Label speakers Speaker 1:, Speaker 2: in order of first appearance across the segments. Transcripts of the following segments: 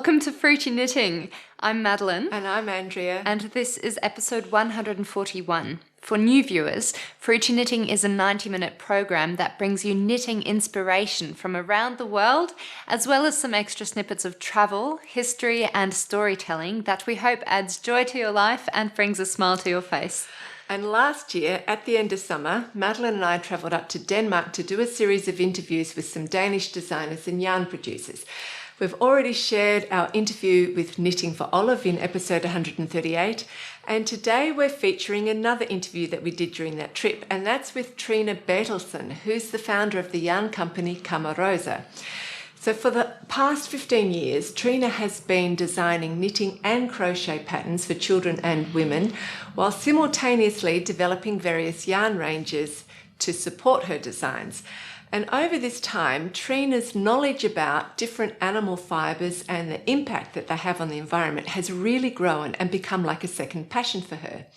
Speaker 1: Welcome to Fruity Knitting. I'm Madeline.
Speaker 2: And I'm Andrea.
Speaker 1: And this is episode 141. For new viewers, Fruity Knitting is a 90-minute program that brings you knitting inspiration from around the world, as well as some extra snippets of travel, history, and storytelling that we hope adds joy to your life and brings a smile to your face.
Speaker 2: And last year, at the end of summer, Madeline and I travelled up to Denmark to do a series of interviews with some Danish designers and yarn producers. We've already shared our interview with Knitting for Olive in episode 138, and today we're featuring another interview that we did during that trip, and that's with Trine Bertelsen, who's the founder of the yarn company CaMaRose. So for the past 15 years, Trine has been designing knitting and crochet patterns for children and women, while simultaneously developing various yarn ranges to support her designs. And over this time, Trine's knowledge about different animal fibres and the impact that they have on the environment has really grown and become like a second passion for her.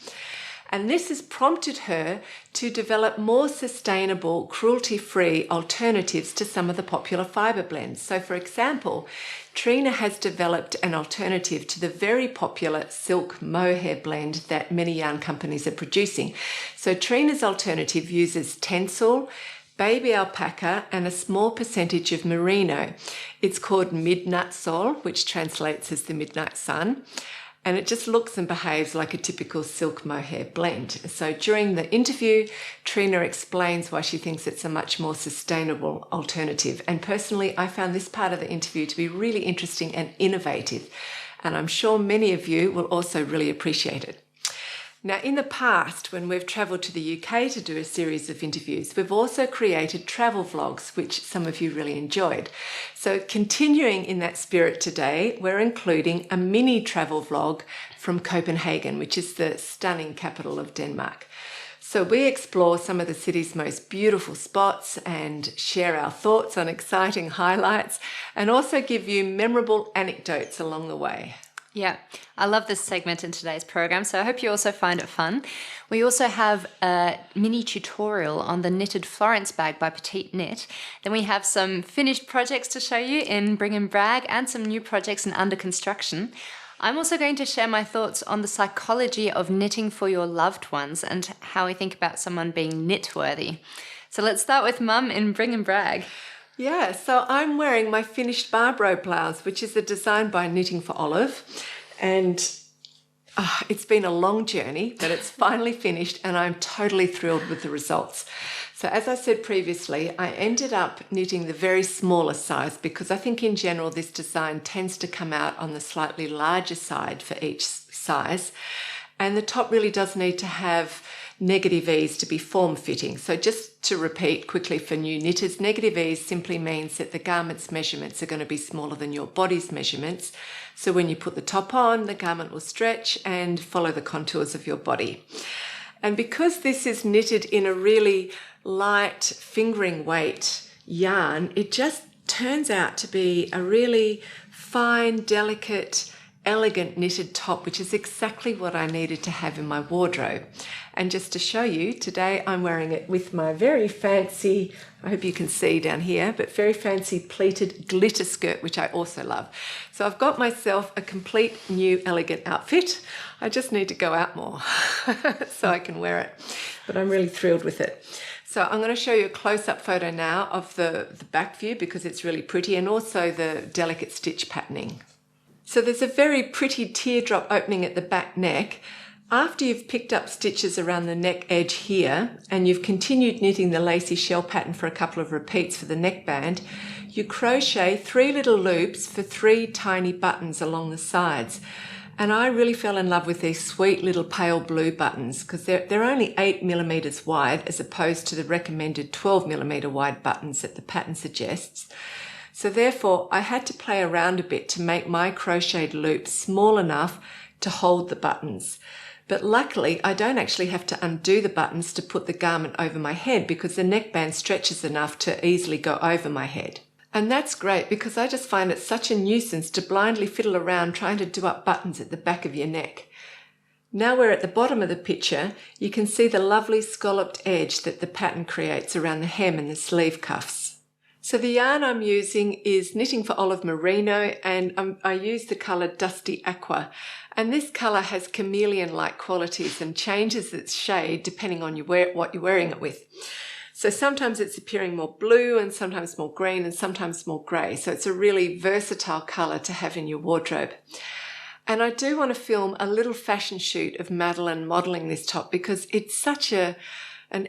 Speaker 2: And this has prompted her to develop more sustainable, cruelty-free alternatives to some of the popular fibre blends. So for example, Trine has developed an alternative to the very popular silk mohair blend that many yarn companies are producing. So Trine's alternative uses tencel, baby alpaca, and a small percentage of merino. It's called Midnat Sol, which translates as the midnight sun. And it just looks and behaves like a typical silk mohair blend. So during the interview, Trine explains why she thinks it's a much more sustainable alternative. And personally, I found this part of the interview to be really interesting and innovative. And I'm sure many of you will also really appreciate it. Now, in the past, when we've travelled to the UK to do a series of interviews, we've also created travel vlogs, which some of you really enjoyed. So continuing in that spirit today, we're including a mini travel vlog from Copenhagen, which is the stunning capital of Denmark. So we explore some of the city's most beautiful spots and share our thoughts on exciting highlights and also give you memorable anecdotes along the way.
Speaker 1: Yeah, I love this segment in today's program, so I hope you also find it fun. We also have a mini tutorial on the knitted Florence bag by PetiteKnit. Then we have some finished projects to show you in Bring and Brag and some new projects in under construction. I'm also going to share my thoughts on the psychology of knitting for your loved ones and how we think about someone being knit-worthy. So let's start with Mum in Bring and Brag.
Speaker 2: Yeah, so I'm wearing my finished Barbroe blouse, which is a design by Knitting for Olive. And it's been a long journey, but it's finally finished and I'm totally thrilled with the results. So as I said previously, I ended up knitting the very smallest size because I think in general this design tends to come out on the slightly larger side for each size. And the top really does need to have negative ease to be form-fitting. So just to repeat quickly for new knitters, negative ease simply means that the garment's measurements are going to be smaller than your body's measurements. So when you put the top on, the garment will stretch and follow the contours of your body. And because this is knitted in a really light fingering weight yarn, it just turns out to be a really fine, delicate, elegant knitted top, which is exactly what I needed to have in my wardrobe. And just to show you, today I'm wearing it with my very fancy, I hope you can see down here, but very fancy pleated glitter skirt, which I also love. So I've got myself a complete new elegant outfit. I just need to go out more so I can wear it. But I'm really thrilled with it. So I'm going to show you a close-up photo now of the back view because it's really pretty, and also the delicate stitch patterning. So there's a very pretty teardrop opening at the back neck. After you've picked up stitches around the neck edge here and you've continued knitting the lacy shell pattern for a couple of repeats for the neckband, you crochet 3 little loops for 3 tiny buttons along the sides. And I really fell in love with these sweet little pale blue buttons because they're only 8mm wide as opposed to the recommended 12mm wide buttons that the pattern suggests. So therefore, I had to play around a bit to make my crocheted loop small enough to hold the buttons. But luckily, I don't actually have to undo the buttons to put the garment over my head because the neckband stretches enough to easily go over my head. And that's great because I just find it such a nuisance to blindly fiddle around trying to do up buttons at the back of your neck. Now we're at the bottom of the picture, you can see the lovely scalloped edge that the pattern creates around the hem and the sleeve cuffs. So the yarn I'm using is Knitting for Olive Merino, and I use the colour Dusty Aqua. And this colour has chameleon-like qualities and changes its shade depending on what you're wearing it with. So sometimes it's appearing more blue and sometimes more green and sometimes more grey. So it's a really versatile colour to have in your wardrobe. And I do want to film a little fashion shoot of Madeline modelling this top because it's such an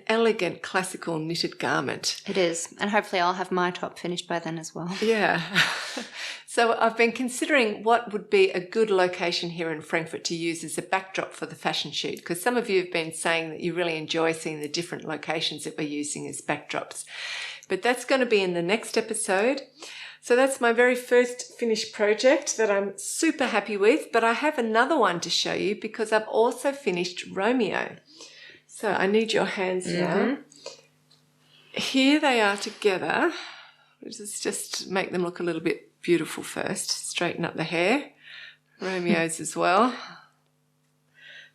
Speaker 2: elegant classical knitted garment.
Speaker 1: It is. And hopefully I'll have my top finished by then as well.
Speaker 2: Yeah. So I've been considering what would be a good location here in Frankfurt to use as a backdrop for the fashion shoot, because some of you have been saying that you really enjoy seeing the different locations that we're using as backdrops. But that's going to be in the next episode. So that's my very first finished project that I'm super happy with, but I have another one to show you because I've also finished Romeo. So I need your hands now. Here they are together. Let's just make them look a little bit beautiful first. Straighten up the hair. Romeo's as well.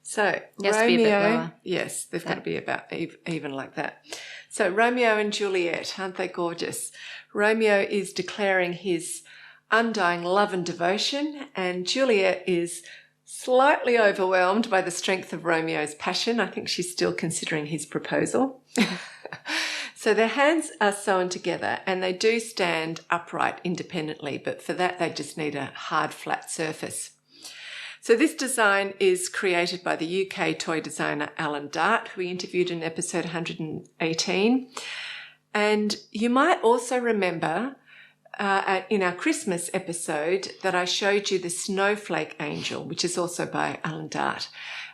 Speaker 2: So Romeo, yes, they've got to be about even like that. So Romeo and Juliet, aren't they gorgeous? Romeo is declaring his undying love and devotion, and Juliet is slightly overwhelmed by the strength of Romeo's passion. I think she's still considering his proposal. So their hands are sewn together and they do stand upright independently, but for that they just need a hard flat surface. So this design is created by the UK toy designer Alan Dart, who we interviewed in episode 118. And you might also remember in our Christmas episode that I showed you the Snowflake Angel, which is also by Alan Dart,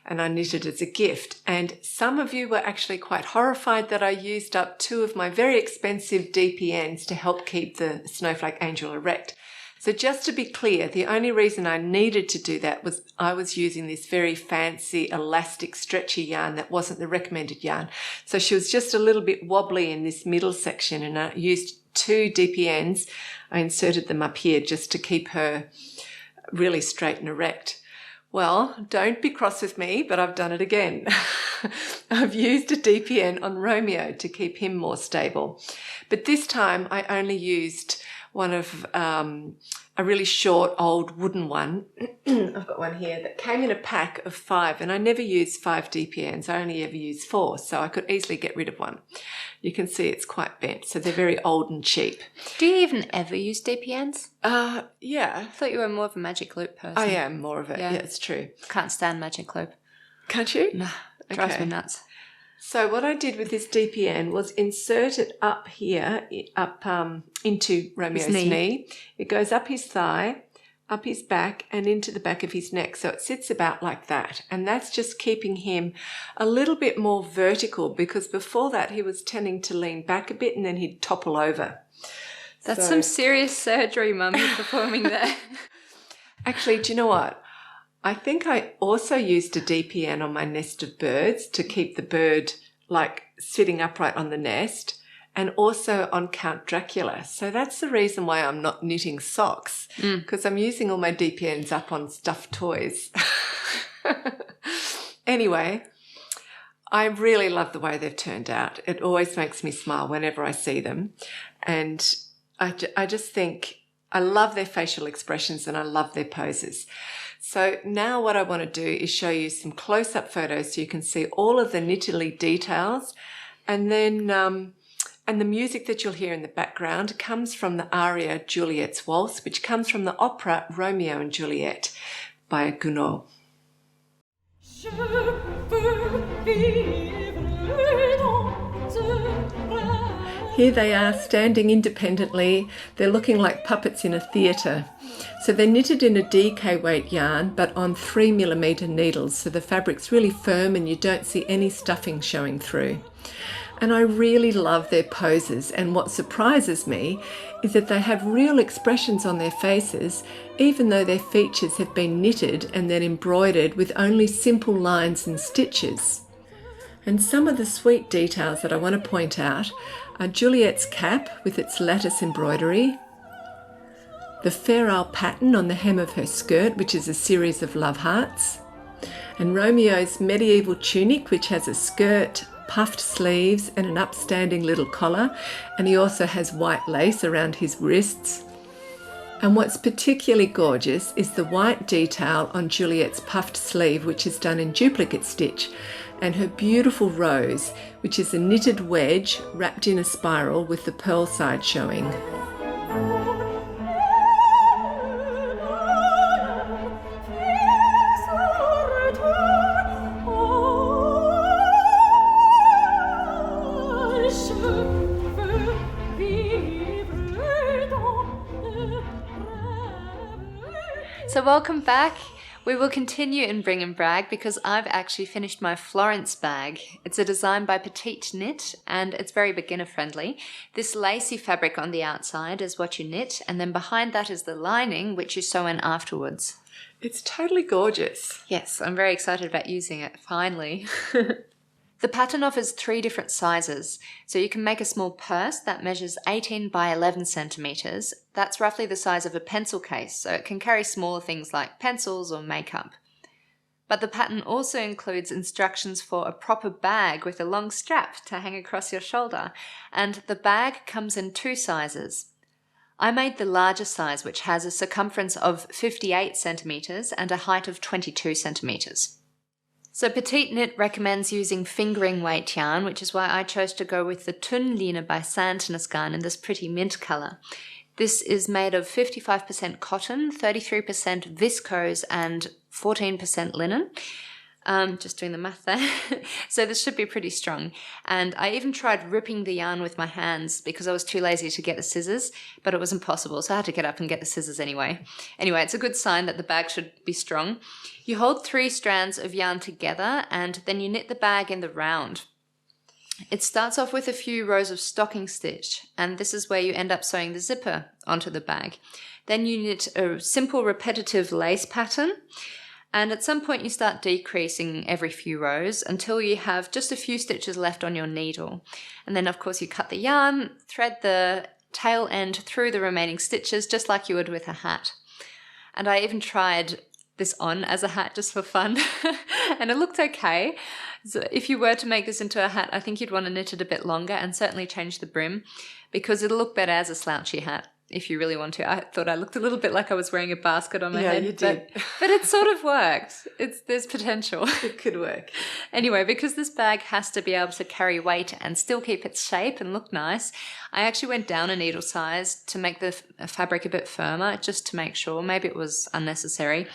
Speaker 2: and I knitted as a gift. And some of you were actually quite horrified that I used up 2 of my very expensive DPNs to help keep the Snowflake Angel erect. So just to be clear, the only reason I needed to do that was I was using this very fancy elastic stretchy yarn that wasn't the recommended yarn. So she was just a little bit wobbly in this middle section, and I used 2 DPNs. I inserted them up here just to keep her really straight and erect. Well, don't be cross with me, but I've done it again. I've used a DPN on Romeo to keep him more stable. But this time I only used one of a really short old wooden one. I've got one here that came in a pack of 5, and I never use 5 DPNs. I only ever use 4, so I could easily get rid of one. You can see it's quite bent, so they're very old and cheap.
Speaker 1: Do you even ever use DPNs?
Speaker 2: Yeah.
Speaker 1: I thought you were more of a magic loop person.
Speaker 2: I am more of it. Yeah, it's true.
Speaker 1: Can't stand magic loop.
Speaker 2: Can't you?
Speaker 1: No, it drives me nuts.
Speaker 2: So what I did with this DPN was insert it up here, up into Romeo's knee. It goes up his thigh, up his back, and into the back of his neck. So it sits about like that. And that's just keeping him a little bit more vertical, because before that he was tending to lean back a bit and then he'd topple over.
Speaker 1: That's some serious surgery, Mum, you're performing there.
Speaker 2: Actually, do you know what? I think I also used a DPN on my nest of birds to keep the bird like sitting upright on the nest, and also on Count Dracula. So that's the reason why I'm not knitting socks, because I'm using all my DPNs up on stuffed toys. Anyway, I really love the way they've turned out. It always makes me smile whenever I see them. And I just think I love their facial expressions and I love their poses. So now what I want to do is show you some close-up photos so you can see all of the knitterly details. And then and the music that you'll hear in the background comes from the aria Juliet's Waltz, which comes from the opera Romeo and Juliet by Gounod. Here they are standing independently. They're looking like puppets in a theatre. So they're knitted in a DK weight yarn, but on 3mm needles. So the fabric's really firm and you don't see any stuffing showing through. And I really love their poses. And what surprises me is that they have real expressions on their faces, even though their features have been knitted and then embroidered with only simple lines and stitches. And some of the sweet details that I want to point out are Juliet's cap with its lattice embroidery, the Fair Isle pattern on the hem of her skirt, which is a series of love hearts, and Romeo's medieval tunic, which has a skirt, puffed sleeves and an upstanding little collar, and he also has white lace around his wrists. And what's particularly gorgeous is the white detail on Juliet's puffed sleeve, which is done in duplicate stitch, and her beautiful rose, which is a knitted wedge wrapped in a spiral with the pearl side showing.
Speaker 1: So welcome back. We will continue in Bring and Brag because I've actually finished my Florence bag. It's a design by PetiteKnit and it's very beginner friendly. This lacy fabric on the outside is what you knit, and then behind that is the lining, which you sew in afterwards.
Speaker 2: It's totally gorgeous.
Speaker 1: Yes, I'm very excited about using it, finally. The pattern offers 3 different sizes, so you can make a small purse that measures 18 by 11 centimeters. That's roughly the size of a pencil case, so it can carry smaller things like pencils or makeup. But the pattern also includes instructions for a proper bag with a long strap to hang across your shoulder, and the bag comes in 2 sizes. I made the larger size, which has a circumference of 58 centimeters and a height of 22 centimeters. So PetiteKnit recommends using fingering weight yarn, which is why I chose to go with the Tunnline by Sandnes garn in this pretty mint colour. This is made of 55% cotton, 33% viscose and 14% linen. Just doing the math there. So this should be pretty strong. And I even tried ripping the yarn with my hands because I was too lazy to get the scissors, but it was impossible, so I had to get up and get the scissors anyway. Anyway, it's a good sign that the bag should be strong. You hold 3 strands of yarn together and then you knit the bag in the round. It starts off with a few rows of stocking stitch, and this is where you end up sewing the zipper onto the bag. Then you knit a simple repetitive lace pattern, and at some point you start decreasing every few rows until you have just a few stitches left on your needle. And then of course you cut the yarn, thread the tail end through the remaining stitches just like you would with a hat. And I even tried this on as a hat just for fun and it looked okay. So if you were to make this into a hat, I think you'd want to knit it a bit longer and certainly change the brim because it'll look better as a slouchy hat. If you really want to. I thought I looked a little bit like I was wearing a basket on my head.
Speaker 2: Yeah, you did.
Speaker 1: But it sort of worked. There's potential.
Speaker 2: It could work.
Speaker 1: Anyway, because this bag has to be able to carry weight and still keep its shape and look nice, I actually went down a needle size to make the fabric a bit firmer, just to make sure. Maybe it was unnecessary.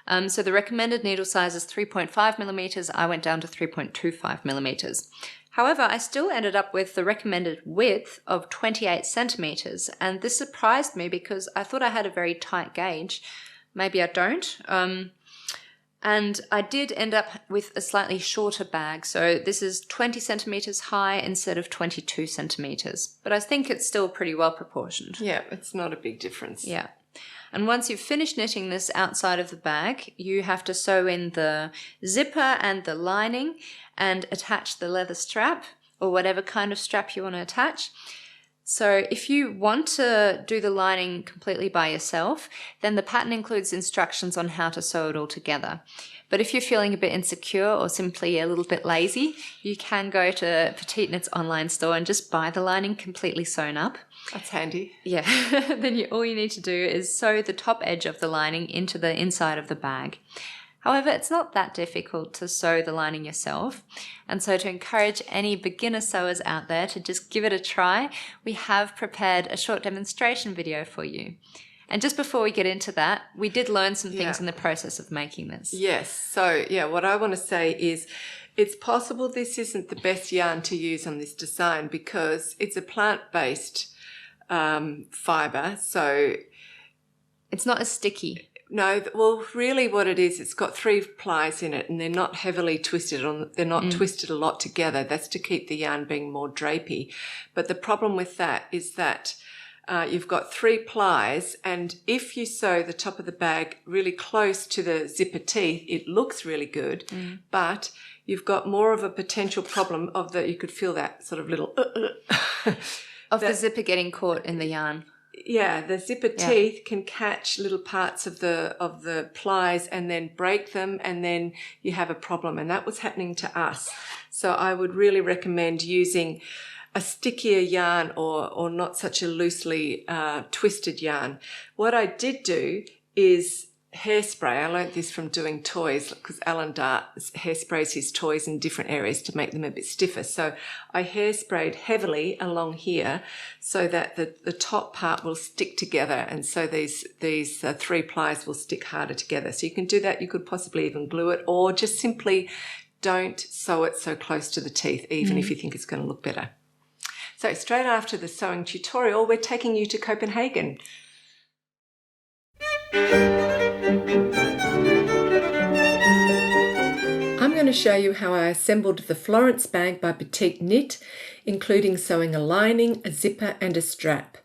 Speaker 1: So the recommended needle size is 3.5 millimeters. I went down to 3.25 millimeters. However, I still ended up with the recommended width of 28 centimeters, and this surprised me because I thought I had a very tight gauge. Maybe I don't. And I did end up with a slightly shorter bag, so this is 20 centimeters high instead of 22 centimeters. But I think it's still pretty well proportioned.
Speaker 2: Yeah, it's not a big difference.
Speaker 1: Yeah. And once you've finished knitting this outside of the bag, you have to sew in the zipper and the lining and attach the leather strap or whatever kind of strap you want to attach. So if you want to do the lining completely by yourself, then the pattern includes instructions on how to sew it all together. But if you're feeling a bit insecure or simply a little bit lazy, you can go to PetiteKnit's online store and just buy the lining completely sewn up.
Speaker 2: That's handy.
Speaker 1: Yeah, then all you need to do is sew the top edge of the lining into the inside of the bag. However, it's not that difficult to sew the lining yourself. And so to encourage any beginner sewers out there to just give it a try, we have prepared a short demonstration video for you. And just before we get into that, we did learn some things in the process of making this.
Speaker 2: Yes. So, what I want to say is it's possible this isn't the best yarn to use on this design because it's a plant-based fibre. So
Speaker 1: it's not as sticky.
Speaker 2: No, well, really what it is, it's got 3 plies in it and they're not heavily twisted they're not twisted a lot together. That's to keep the yarn being more drapey. But the problem with that is that you've got 3 plies, and if you sew the top of the bag really close to the zipper teeth, it looks really good, but you've got more of a potential problem of you could feel that sort of little
Speaker 1: of the zipper getting caught in the yarn.
Speaker 2: Yeah, the zipper teeth can catch little parts of the plies and then break them, and then you have a problem. And that was happening to us. So I would really recommend using a stickier yarn or not such a loosely twisted yarn. What I did do is hairspray. I learnt this from doing toys because Alan Dart hairsprays his toys in different areas to make them a bit stiffer. So I hairsprayed heavily along here so that the top part will stick together, and so these 3 plies will stick harder together. So you can do that. You could possibly even glue it, or just simply don't sew it so close to the teeth, even if you think it's going to look better. So straight after the sewing tutorial, we're taking you to Copenhagen. I'm going to show you how I assembled the Florence bag by PetiteKnit, including sewing a lining, a zipper and a strap.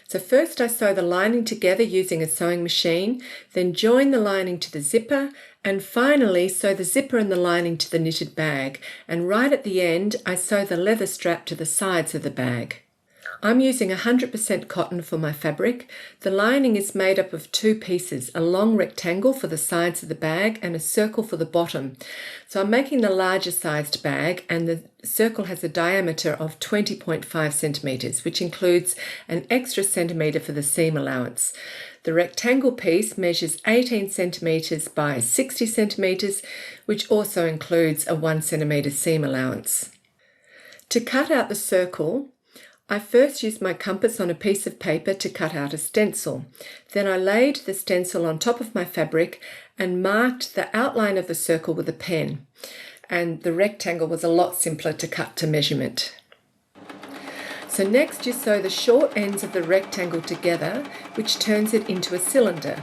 Speaker 2: So first I sew the lining together using a sewing machine, then join the lining to the zipper, and finally sew the zipper and the lining to the knitted bag. And right at the end, I sew the leather strap to the sides of the bag. I'm using 100% cotton for my fabric. The lining is made up of 2 pieces, a long rectangle for the sides of the bag and a circle for the bottom. So I'm making the larger sized bag, and the circle has a diameter of 20.5 centimetres, which includes an extra centimetre for the seam allowance. The rectangle piece measures 18 centimetres by 60 centimetres, which also includes a 1 centimetre seam allowance. To cut out the circle, I first used my compass on a piece of paper to cut out a stencil. Then I laid the stencil on top of my fabric and marked the outline of the circle with a pen. And the rectangle was a lot simpler to cut to measurement. So next you sew the short ends of the rectangle together, which turns it into a cylinder.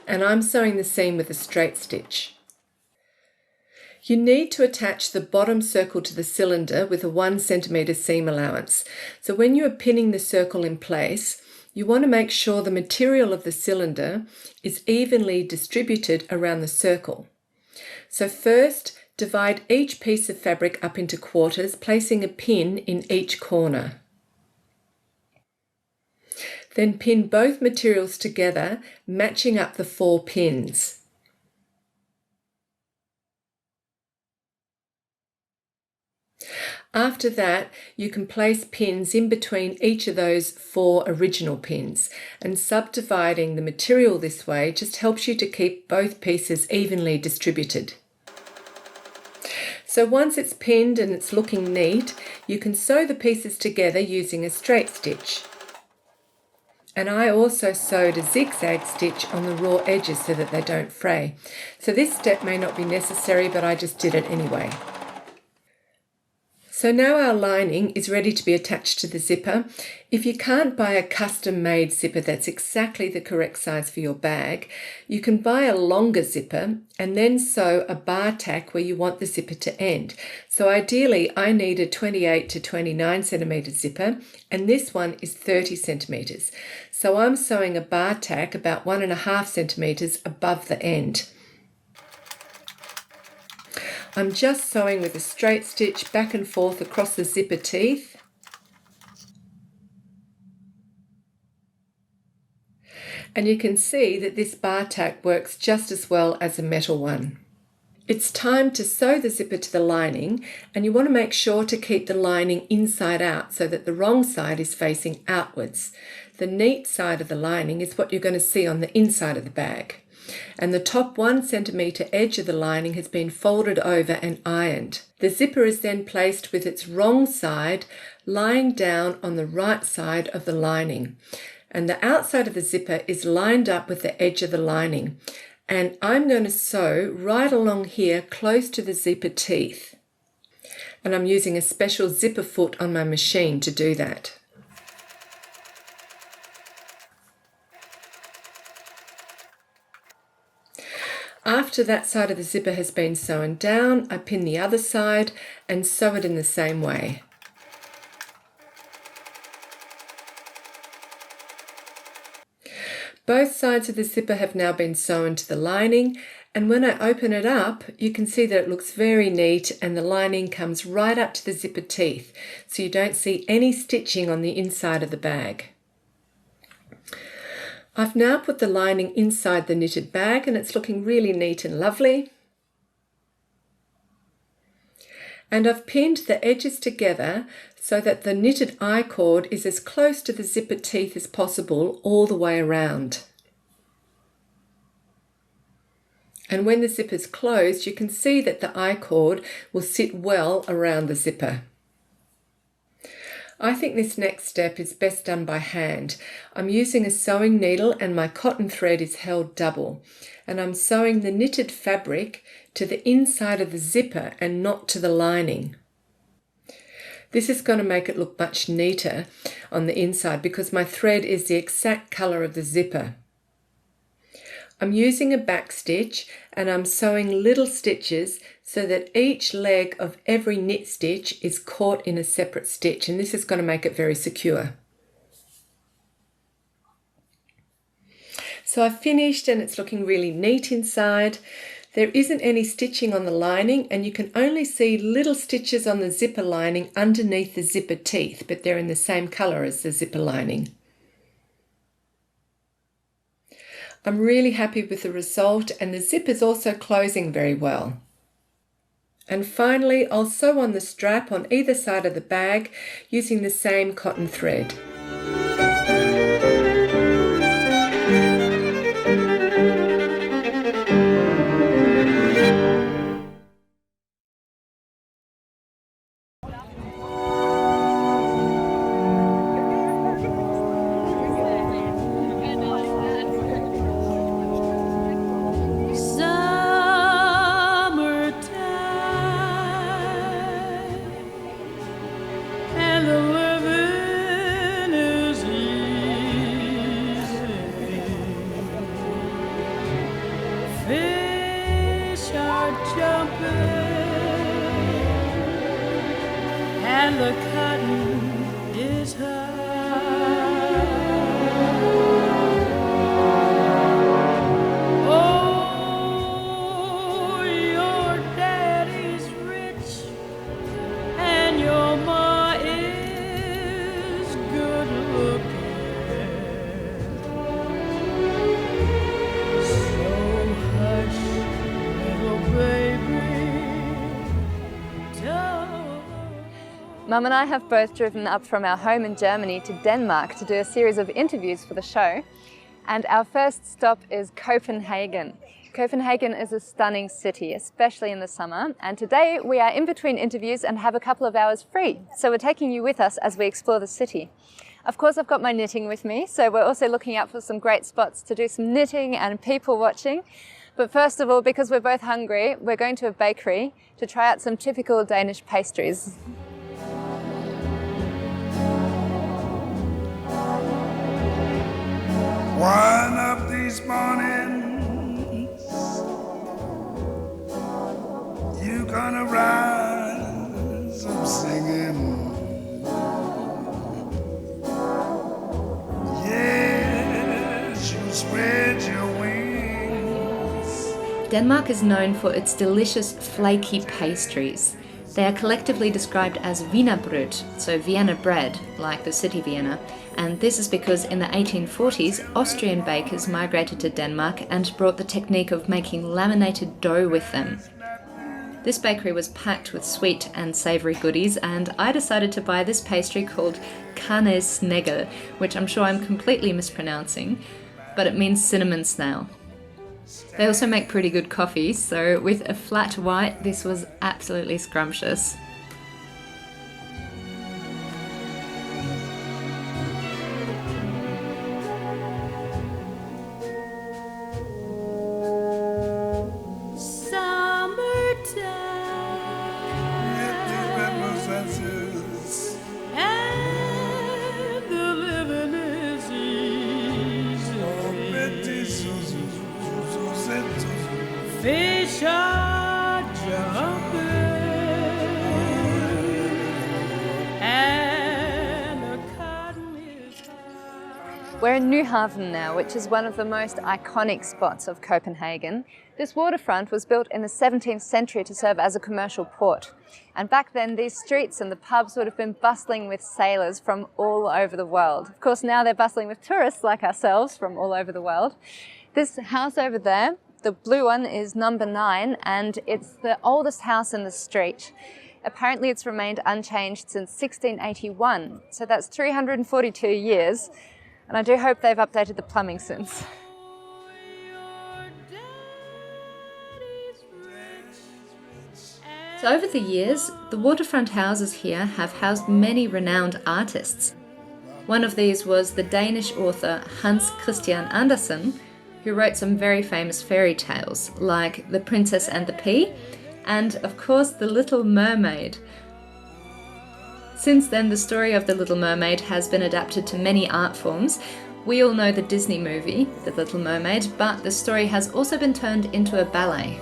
Speaker 2: And I'm sewing the seam with a straight stitch. You need to attach the bottom circle to the cylinder with a 1 centimetre seam allowance. So when you are pinning the circle in place, you want to make sure the material of the cylinder is evenly distributed around the circle. So first, divide each piece of fabric up into quarters, placing a pin in each corner. Then pin both materials together, matching up the 4 pins. After that, you can place pins in between each of those 4 original pins, and subdividing the material this way just helps you to keep both pieces evenly distributed. So once it's pinned and it's looking neat, you can sew the pieces together using a straight stitch. And I also sewed a zigzag stitch on the raw edges so that they don't fray. So this step may not be necessary, but I just did it anyway. So now our lining is ready to be attached to the zipper. If you can't buy a custom-made zipper that's exactly the correct size for your bag, you can buy a longer zipper and then sew a bar tack where you want the zipper to end. So ideally, I need a 28 to 29 centimetre zipper, and this one is 30 centimetres. So I'm sewing a bar tack about 1.5 centimetres above the end. I'm just sewing with a straight stitch back and forth across the zipper teeth. And you can see that this bar tack works just as well as a metal one. It's time to sew the zipper to the lining, and you want to make sure to keep the lining inside out so that the wrong side is facing outwards. The neat side of the lining is what you're going to see on the inside of the bag. And the top 1 centimetre edge of the lining has been folded over and ironed. The zipper is then placed with its wrong side lying down on the right side of the lining. And the outside of the zipper is lined up with the edge of the lining. And I'm going to sew right along here close to the zipper teeth. And I'm using a special zipper foot on my machine to do that. After that side of the zipper has been sewn down, I pin the other side and sew it in the same way. Both sides of the zipper have now been sewn to the lining, and when I open it up, you can see that it looks very neat and the lining comes right up to the zipper teeth, so you don't see any stitching on the inside of the bag. I've now put the lining inside the knitted bag and it's looking really neat and lovely. And I've pinned the edges together so that the knitted I-cord is as close to the zipper teeth as possible all the way around. And when the zipper's closed, you can see that the I-cord will sit well around the zipper. I think this next step is best done by hand. I'm using a sewing needle and my cotton thread is held double. And I'm sewing the knitted fabric to the inside of the zipper and not to the lining. This is going to make it look much neater on the inside because my thread is the exact colour of the zipper. I'm using a back stitch and I'm sewing little stitches so that each leg of every knit stitch is caught in a separate stitch, and this is going to make it very secure. So I've finished and it's looking really neat inside. There isn't any stitching on the lining and you can only see little stitches on the zipper lining underneath the zipper teeth, but they're in the same colour as the zipper lining. I'm really happy with the result and the zip is also closing very well. And finally, I'll sew on the strap on either side of the bag using the same cotton thread.
Speaker 3: And the cotton is high. Oh, your daddy's rich and your ma is good looking. So hush, little baby, don't.
Speaker 1: Mum and I have both driven up from our home in Germany to Denmark to do a series of interviews for the show. And our first stop is Copenhagen. Copenhagen is a stunning city, especially in the summer. And today we are in between interviews and have a couple of hours free. So we're taking you with us as we explore the city. Of course, I've got my knitting with me. So we're also looking out for some great spots to do some knitting and people watching. But first of all, because we're both hungry, we're going to a bakery to try out some typical Danish pastries.
Speaker 4: One of these mornings, you're gonna rise up singing. Yes, you spread your wings.
Speaker 1: Denmark is known for its delicious flaky pastries. They are collectively described as wienerbrød, so Vienna bread, like the city Vienna. And this is because in the 1840s, Austrian bakers migrated to Denmark and brought the technique of making laminated dough with them. This bakery was packed with sweet and savoury goodies, and I decided to buy this pastry called Kanelsnegl, which I'm sure I'm completely mispronouncing, but it means cinnamon snail. They also make pretty good coffee, so with a flat white, this was absolutely scrumptious.
Speaker 3: Fish are jumping and the cotton is high.
Speaker 1: We're in Nyhavn now, which is one of the most iconic spots of Copenhagen. This waterfront was built in the 17th century to serve as a commercial port. And back then, these streets and the pubs would have been bustling with sailors from all over the world. Of course, now they're bustling with tourists like ourselves from all over the world. This house over there, the blue one, is number 9, and it's the oldest house in the street. Apparently, it's remained unchanged since 1681, so that's 342 years. And I do hope they've updated the plumbing since. So over the years, the waterfront houses here have housed many renowned artists. One of these was the Danish author Hans Christian Andersen, who wrote some very famous fairy tales like The Princess and the Pea, and of course The Little Mermaid. Since then, the story of The Little Mermaid has been adapted to many art forms. We all know the Disney movie, The Little Mermaid, but the story has also been turned into a ballet.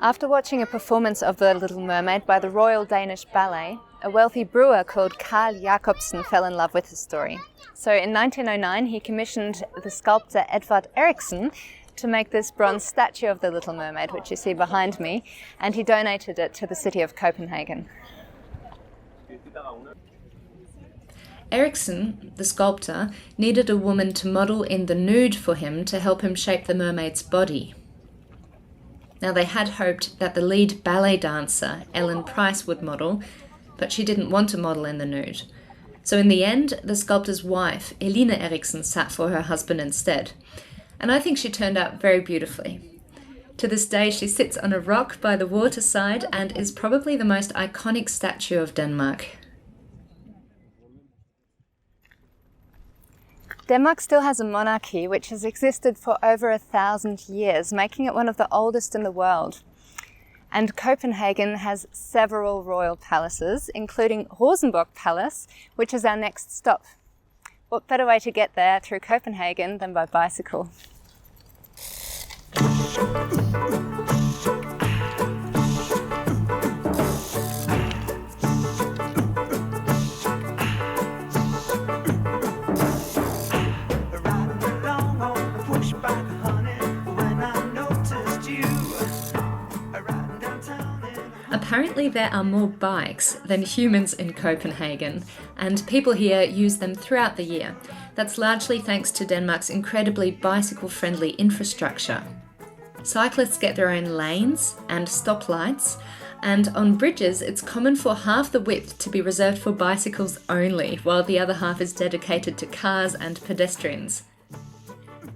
Speaker 1: After watching a performance of The Little Mermaid by the Royal Danish Ballet, a wealthy brewer called Carl Jacobsen fell in love with the story. So in 1909, he commissioned the sculptor Edvard Eriksson to make this bronze statue of the Little Mermaid, which you see behind me, and he donated it to the city of Copenhagen. Eriksson, the sculptor, needed a woman to model in the nude for him to help him shape the mermaid's body. Now, they had hoped that the lead ballet dancer, Ellen Price, would model, but she didn't want to model in the nude. So in the end, the sculptor's wife, Eline Eriksson, sat for her husband instead. And I think she turned out very beautifully. To this day, she sits on a rock by the waterside and is probably the most iconic statue of Denmark. Denmark still has a monarchy which has existed for over 1,000 years, making it one of the oldest in the world. And Copenhagen has several royal palaces, including Rosenborg Palace, which is our next stop. What better way to get there through Copenhagen than by bicycle? Apparently there are more bikes than humans in Copenhagen, and people here use them throughout the year. That's largely thanks to Denmark's incredibly bicycle-friendly infrastructure. Cyclists get their own lanes and stoplights, and on bridges it's common for half the width to be reserved for bicycles only, while the other half is dedicated to cars and pedestrians.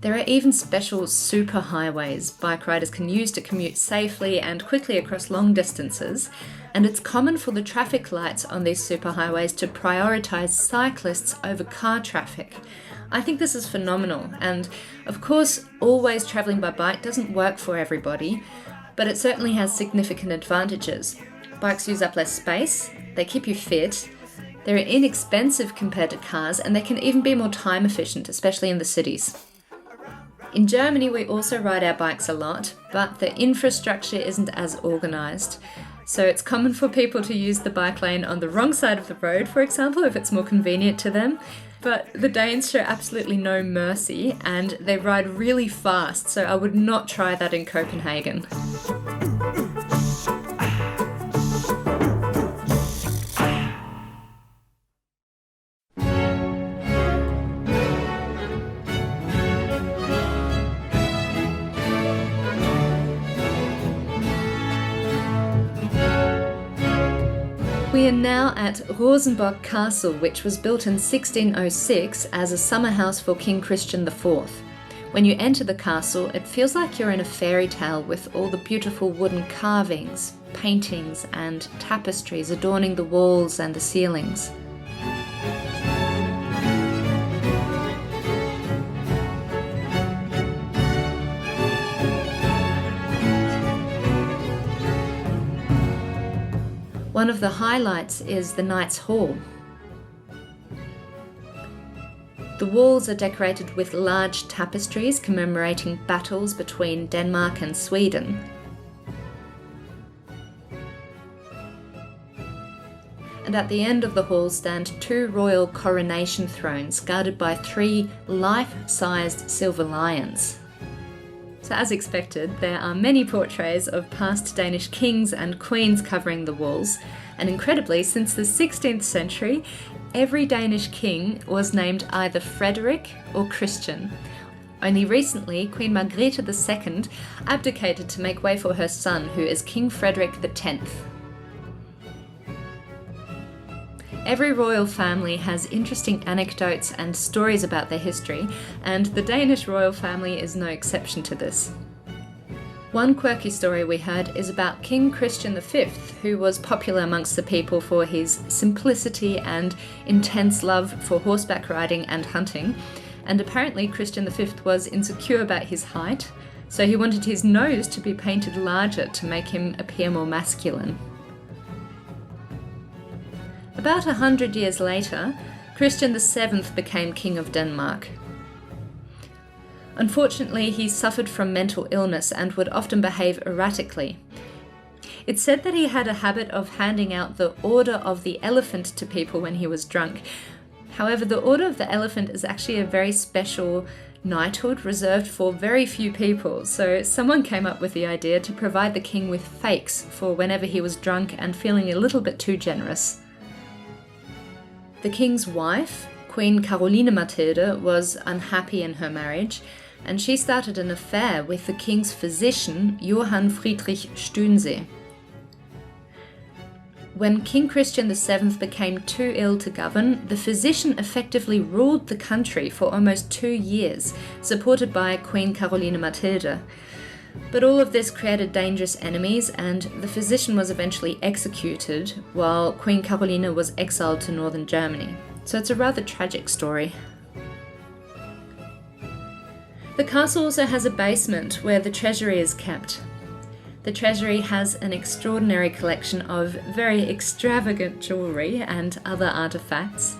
Speaker 1: There are even special superhighways bike riders can use to commute safely and quickly across long distances, and it's common for the traffic lights on these superhighways to prioritise cyclists over car traffic. I think this is phenomenal, and of course, always travelling by bike doesn't work for everybody, but it certainly has significant advantages. Bikes use up less space, they keep you fit, they're inexpensive compared to cars, and they can even be more time efficient, especially in the cities. In Germany, we also ride our bikes a lot, but the infrastructure isn't as organised. So it's common for people to use the bike lane on the wrong side of the road, for example, if it's more convenient to them. But the Danes show absolutely no mercy, and they ride really fast, so I would not try that in Copenhagen. We are now at Rosenborg Castle, which was built in 1606 as a summer house for King Christian IV. When you enter the castle, it feels like you're in a fairy tale with all the beautiful wooden carvings, paintings and tapestries adorning the walls and the ceilings. One of the highlights is the Knight's Hall. The walls are decorated with large tapestries commemorating battles between Denmark and Sweden. and at the end of the hall stand 2 royal coronation thrones guarded by 3 life-sized silver lions. So as expected, there are many portraits of past Danish kings and queens covering the walls, and incredibly, since the 16th century, every Danish king was named either Frederick or Christian. Only recently, Queen Margrethe II abdicated to make way for her son, who is King Frederick X. Every royal family has interesting anecdotes and stories about their history, and the Danish royal family is no exception to this. One quirky story we heard is about King Christian V, who was popular amongst the people for his simplicity and intense love for horseback riding and hunting, and apparently Christian V was insecure about his height, so he wanted his nose to be painted larger to make him appear more masculine. About 100 years later, Christian VII became King of Denmark. Unfortunately, he suffered from mental illness and would often behave erratically. It's said that he had a habit of handing out the Order of the Elephant to people when he was drunk. However, the Order of the Elephant is actually a very special knighthood reserved for very few people, so someone came up with the idea to provide the king with fakes for whenever he was drunk and feeling a little bit too generous. The king's wife, Queen Caroline Mathilde, was unhappy in her marriage, and she started an affair with the king's physician, Johann Friedrich Stünsee. When King Christian VII became too ill to govern, the physician effectively ruled the country for almost 2 years, supported by Queen Caroline Mathilde. But all of this created dangerous enemies, and the physician was eventually executed, while Queen Caroline was exiled to northern Germany. So it's a rather tragic story. The castle also has a basement where the treasury is kept. The treasury has an extraordinary collection of very extravagant jewellery and other artefacts.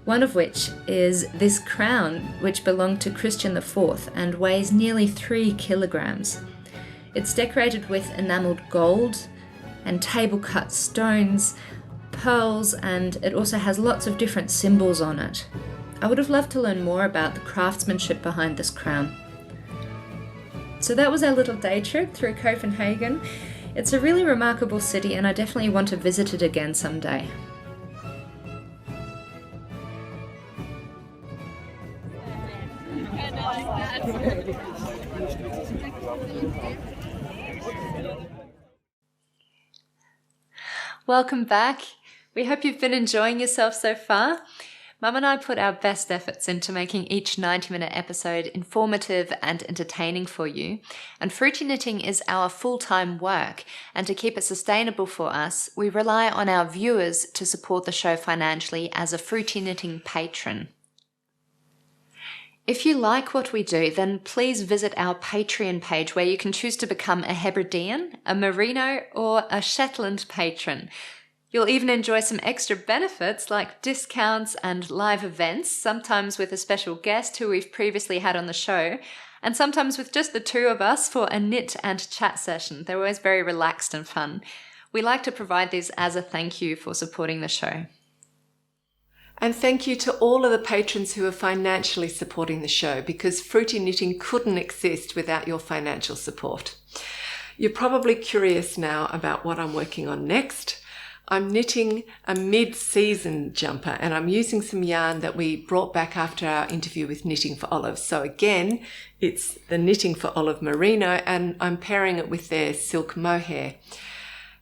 Speaker 1: One of which is this crown, which belonged to Christian IV and weighs nearly 3 kilograms. It's decorated with enamelled gold and table-cut stones, pearls, and it also has lots of different symbols on it. I would have loved to learn more about the craftsmanship behind this crown. So that was our little day trip through Copenhagen. It's a really remarkable city, and I definitely want to visit it again someday. Welcome back. We hope you've been enjoying yourself so far. Mum and I put our best efforts into making each 90-minute episode informative and entertaining for you. And fruity knitting is our full-time work. And to keep it sustainable for us, we rely on our viewers to support the show financially as a fruity knitting patron. If you like what we do, then please visit our Patreon page where you can choose to become a Hebridean, a Merino, or a Shetland patron. You'll even enjoy some extra benefits like discounts and live events, sometimes with a special guest who we've previously had on the show, and sometimes with just the two of us for a knit and chat session. They're always very relaxed and fun. We like to provide these as a thank you for supporting the show.
Speaker 2: And thank you to all of the patrons who are financially supporting the show, because fruity knitting couldn't exist without your financial support. You're probably curious now about what I'm working on next. I'm knitting a mid-season jumper, and I'm using some yarn that we brought back after our interview with Knitting for Olive. So again, it's the Knitting for Olive Merino, and I'm pairing it with their silk mohair.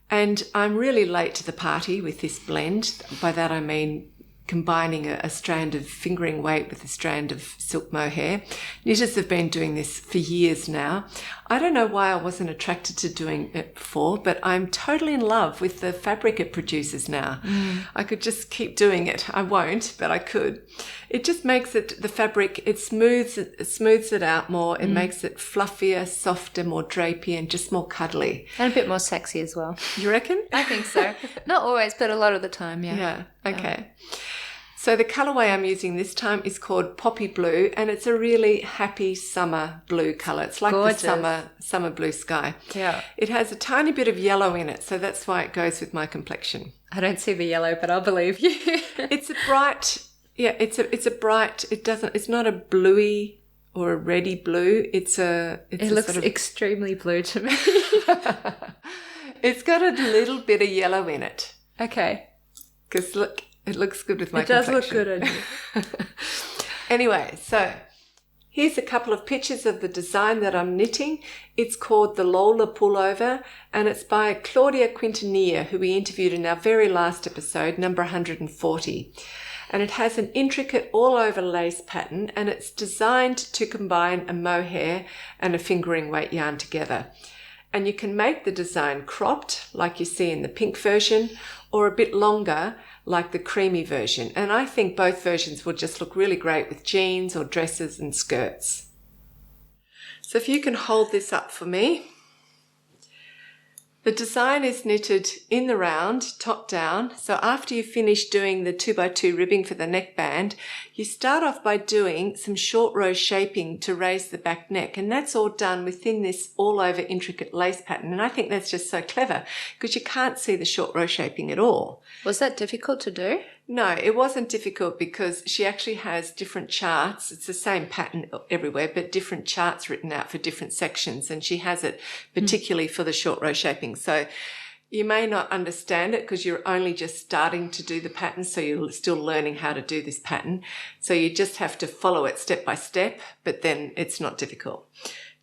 Speaker 2: And I'm really late to the party with this blend. By that I mean combining a strand of fingering weight with a strand of silk mohair. Knitters have been doing this for years now. I don't know why I wasn't attracted to doing it before, but I'm totally in love with the fabric it produces now. I could just keep doing it. I won't, but I could. It just makes it, the fabric, it smooths it out more. It makes it fluffier, softer, more drapey, and just more cuddly.
Speaker 1: And a bit more sexy as well.
Speaker 2: You reckon?
Speaker 1: I think so. Not always, but a lot of the time, yeah.
Speaker 2: Yeah, okay. So the colourway I'm using this time is called Poppy Blue, and it's a really happy summer blue colour. It's like
Speaker 1: Gorgeous.
Speaker 2: the summer blue sky.
Speaker 1: Yeah.
Speaker 2: It has a tiny bit of yellow in it, so that's why it goes with my complexion.
Speaker 1: I don't see the yellow, but I'll believe you.
Speaker 2: It's a bright, it's not a bluey or a reddy blue.
Speaker 1: It looks extremely blue to me.
Speaker 2: It's got a little bit of yellow in it.
Speaker 1: Okay.
Speaker 2: Because look, it looks good with my
Speaker 1: It does
Speaker 2: complexion.
Speaker 1: look good on you.
Speaker 2: Anyway, so here's a couple of pictures of the design that I'm knitting. It's called the Lola pullover, and it's by Claudia Quintanilla, who we interviewed in our very last episode, number 140. And it has an intricate all-over lace pattern, and it's designed to combine a mohair and a fingering weight yarn together. And you can make the design cropped, like you see in the pink version, or a bit longer, like the creamy version. And I think both versions will just look really great with jeans or dresses and skirts. So if you can hold this up for me. The design is knitted in the round, top down. So after you finish doing the 2x2 ribbing for the neckband, you start off by doing some short row shaping to raise the back neck. And that's all done within this all over intricate lace pattern. And I think that's just so clever because you can't see the short row shaping at all.
Speaker 1: Was that difficult to do?
Speaker 2: No, it wasn't difficult because she actually has different charts. It's the same pattern everywhere, but different charts written out for different sections. And she has it particularly for the short row shaping. So you may not understand it because you're only just starting to do the pattern. So you're still learning how to do this pattern. So you just have to follow it step by step, but then it's not difficult.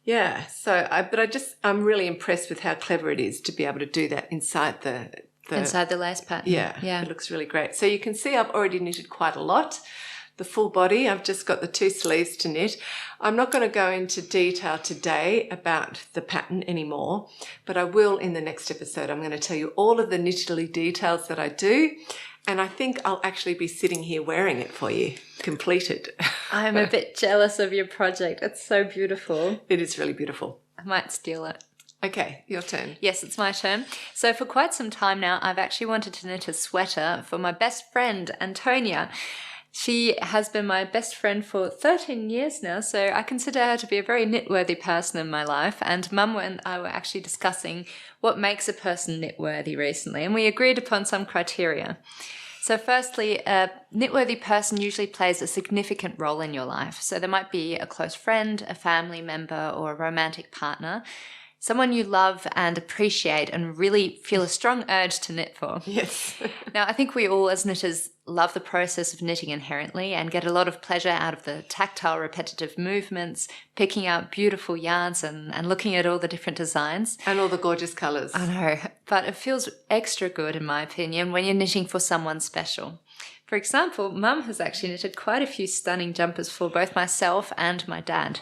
Speaker 2: Yeah. So I'm really impressed with how clever it is to be able to do that inside the
Speaker 1: lace pattern.
Speaker 2: Yeah, it looks really great. So you can see I've already knitted quite a lot. The full body, I've just got the 2 sleeves to knit. I'm not going to go into detail today about the pattern anymore, but I will in the next episode. I'm going to tell you all of the knittily details that I do, and I think I'll actually be sitting here wearing it for you, completed.
Speaker 1: I'm a bit jealous of your project. It's so beautiful.
Speaker 2: It is really beautiful.
Speaker 1: I might steal it.
Speaker 2: Okay, your turn.
Speaker 1: Yes, it's my turn. So for quite some time now, I've actually wanted to knit a sweater for my best friend, Antonia. She has been my best friend for 13 years now, so I consider her to be a very knit-worthy person in my life. And Mum and I were actually discussing what makes a person knit-worthy recently, and we agreed upon some criteria. So firstly, a knit-worthy person usually plays a significant role in your life. So there might be a close friend, a family member, or a romantic partner. Someone you love and appreciate and really feel a strong urge to knit for.
Speaker 2: Yes.
Speaker 1: Now, I think we all as knitters love the process of knitting inherently and get a lot of pleasure out of the tactile, repetitive movements, picking out beautiful yarns and looking at all the different designs.
Speaker 2: And all the gorgeous colours.
Speaker 1: I know, but it feels extra good, in my opinion, when you're knitting for someone special. For example, Mum has actually knitted quite a few stunning jumpers for both myself and my dad.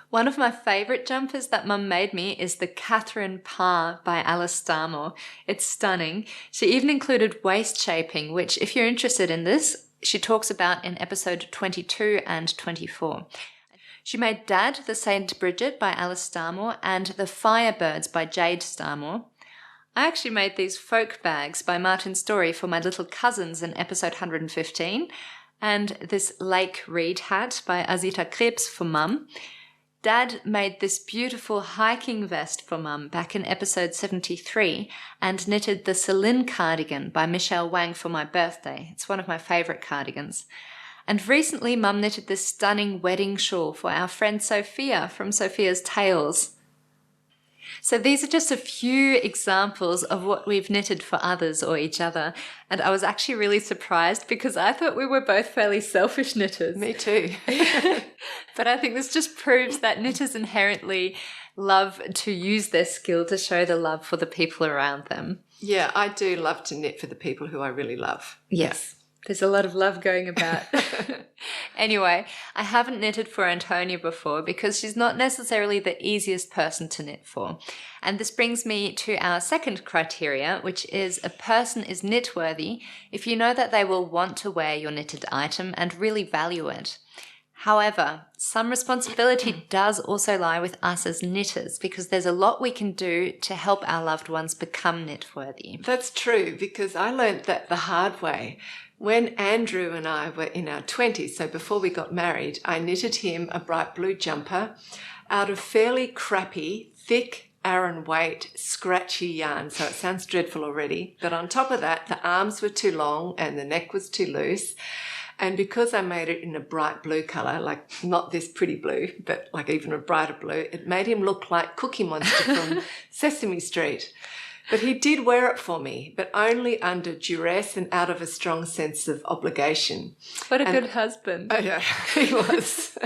Speaker 1: One of my favourite jumpers that Mum made me is the Catherine Parr by Alice Starmore. It's stunning. She even included waist shaping, which, if you're interested in this, she talks about in episode 22 and 24. She made Dad the Saint Bridget by Alice Starmore and the Firebirds by Jade Starmore. I actually made these folk bags by Martin Story for my little cousins in episode 115, and this Lake Reed hat by Azita Krebs for Mum. Dad made this beautiful hiking vest for Mum back in episode 73 and knitted the Celine cardigan by Michelle Wang for my birthday. It's one of my favourite cardigans. And recently Mum knitted this stunning wedding shawl for our friend Sophia from Sophia's Tales. So these are just a few examples of what we've knitted for others or each other. And I was actually really surprised because I thought we were both fairly selfish knitters.
Speaker 2: Me too.
Speaker 1: But I think this just proves that knitters inherently love to use their skill to show the love for the people around them.
Speaker 2: Yeah, I do love to knit for the people who I really love.
Speaker 1: Yes. There's a lot of love going about. Anyway, I haven't knitted for Antonia before because she's not necessarily the easiest person to knit for. And this brings me to our second criteria, which is a person is knit-worthy if you know that they will want to wear your knitted item and really value it. However, some responsibility does also lie with us as knitters because there's a lot we can do to help our loved ones become knit-worthy.
Speaker 2: That's true because I learned that the hard way. When Andrew and I were in our 20s, so before we got married, I knitted him a bright blue jumper out of fairly crappy, thick, Aran weight, scratchy yarn. So it sounds dreadful already. But on top of that, the arms were too long and the neck was too loose. And because I made it in a bright blue colour, like not this pretty blue, but like even a brighter blue, it made him look like Cookie Monster from Sesame Street. But he did wear it for me, but only under duress and out of a strong sense of obligation.
Speaker 1: What a good husband.
Speaker 2: Oh, yeah, he was.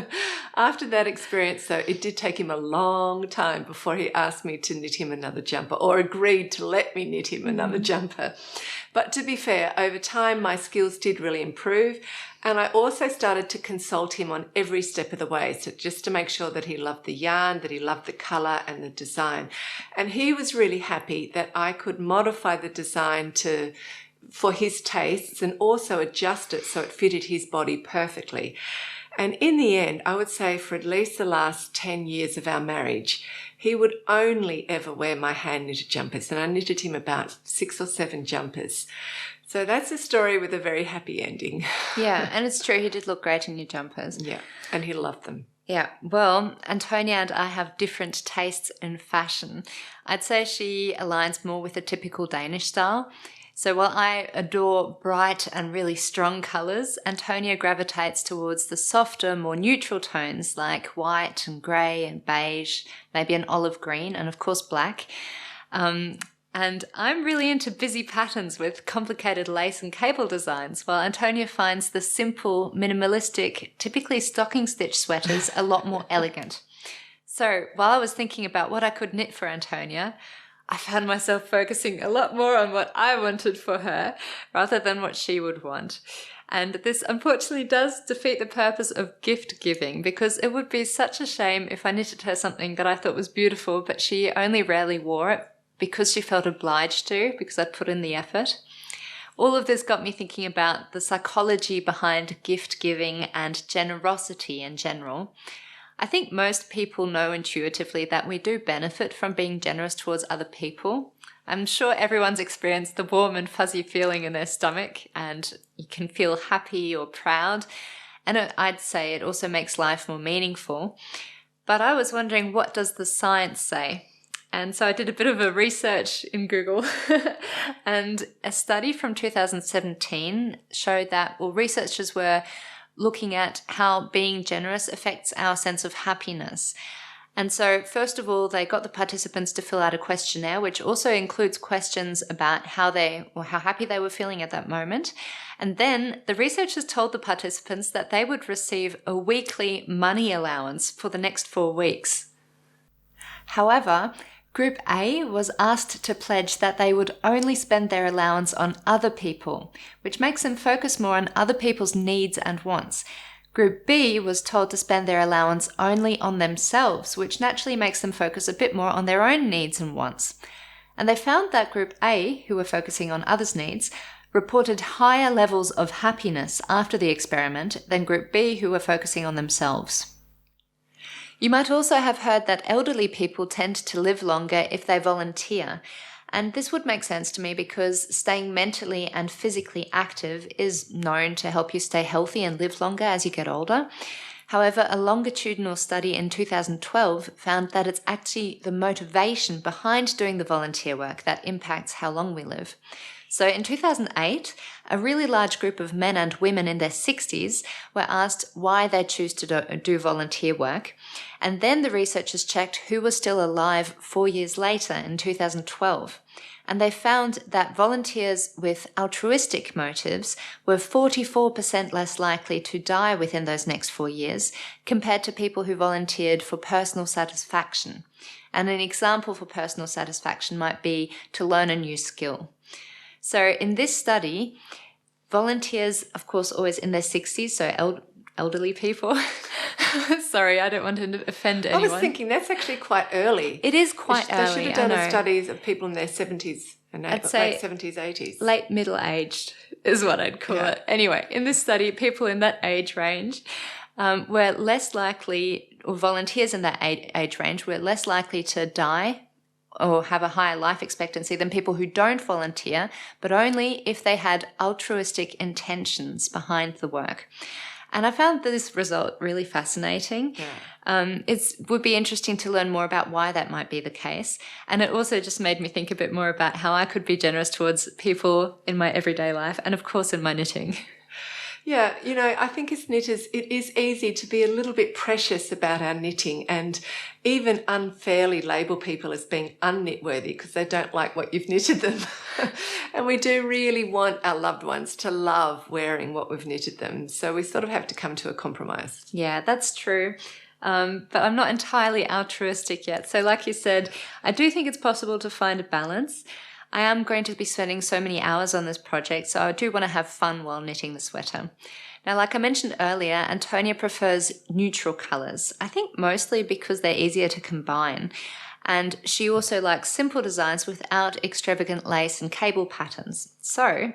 Speaker 2: After that experience, though, it did take him a long time before he asked me to knit him another jumper or agreed to let me knit him another jumper. But to be fair, over time, my skills did really improve. And I also started to consult him on every step of the way, so just to make sure that he loved the yarn, that he loved the colour and the design. And he was really happy that I could modify the design for his tastes and also adjust it so it fitted his body perfectly. And in the end, I would say for at least the last 10 years of our marriage, he would only ever wear my hand-knitted jumpers, and I knitted him about 6 or 7 jumpers. So that's a story with a very happy ending.
Speaker 1: Yeah, and it's true, he did look great in your jumpers.
Speaker 2: Yeah, and he loved them.
Speaker 1: Yeah, well, Antonia and I have different tastes in fashion. I'd say she aligns more with the typical Danish style. So while I adore bright and really strong colours, Antonia gravitates towards the softer, more neutral tones like white and grey and beige, maybe an olive green, and of course black. And I'm really into busy patterns with complicated lace and cable designs, while Antonia finds the simple, minimalistic, typically stocking stitch sweaters a lot more elegant. So while I was thinking about what I could knit for Antonia, I found myself focusing a lot more on what I wanted for her rather than what she would want. And this unfortunately does defeat the purpose of gift giving, because it would be such a shame if I knitted her something that I thought was beautiful but she only rarely wore it because she felt obliged to, because I'd put in the effort. All of this got me thinking about the psychology behind gift giving and generosity in general. I think most people know intuitively that we do benefit from being generous towards other people. I'm sure everyone's experienced the warm and fuzzy feeling in their stomach, and you can feel happy or proud. And I'd say it also makes life more meaningful. But I was wondering, what does the science say? And so I did a bit of a research in Google and a study from 2017 showed that, researchers were looking at how being generous affects our sense of happiness. And so first of all, they got the participants to fill out a questionnaire, which also includes questions about how happy they were feeling at that moment. And then the researchers told the participants that they would receive a weekly money allowance for the next 4 weeks. However, Group A was asked to pledge that they would only spend their allowance on other people, which makes them focus more on other people's needs and wants. Group B was told to spend their allowance only on themselves, which naturally makes them focus a bit more on their own needs and wants. And they found that Group A, who were focusing on others' needs, reported higher levels of happiness after the experiment than Group B, who were focusing on themselves. You might also have heard that elderly people tend to live longer if they volunteer, and this would make sense to me because staying mentally and physically active is known to help you stay healthy and live longer as you get older. However, a longitudinal study in 2012 found that it's actually the motivation behind doing the volunteer work that impacts how long we live. So in 2008, a really large group of men and women in their 60s were asked why they choose to do volunteer work. And then the researchers checked who was still alive 4 years later in 2012. And they found that volunteers with altruistic motives were 44% less likely to die within those next 4 years compared to people who volunteered for personal satisfaction. And an example for personal satisfaction might be to learn a new skill. So in this study, volunteers, of course, always in their 60s, so elderly people. Sorry, I don't want to offend anyone.
Speaker 2: I was thinking that's actually quite early.
Speaker 1: It is quite early.
Speaker 2: They should have done studies of people in their 70s and late 70s, 80s.
Speaker 1: Late middle-aged is what I'd call it. Anyway, in this study, people in that age range were less likely, or volunteers in that age range were less likely to die or have a higher life expectancy than people who don't volunteer, but only if they had altruistic intentions behind the work. And I found this result really fascinating.
Speaker 2: Yeah.
Speaker 1: It would be interesting to learn more about why that might be the case. And it also just made me think a bit more about how I could be generous towards people in my everyday life and, of course, in my knitting.
Speaker 2: Yeah, I think as knitters, it is easy to be a little bit precious about our knitting and even unfairly label people as being unknitworthy because they don't like what you've knitted them. And we do really want our loved ones to love wearing what we've knitted them. So we sort of have to come to a compromise.
Speaker 1: Yeah, that's true. But I'm not entirely altruistic yet. So like you said, I do think it's possible to find a balance. I am going to be spending so many hours on this project, so I do want to have fun while knitting the sweater. Now, like I mentioned earlier, Antonia prefers neutral colours. I think mostly because they're easier to combine. And she also likes simple designs without extravagant lace and cable patterns. So,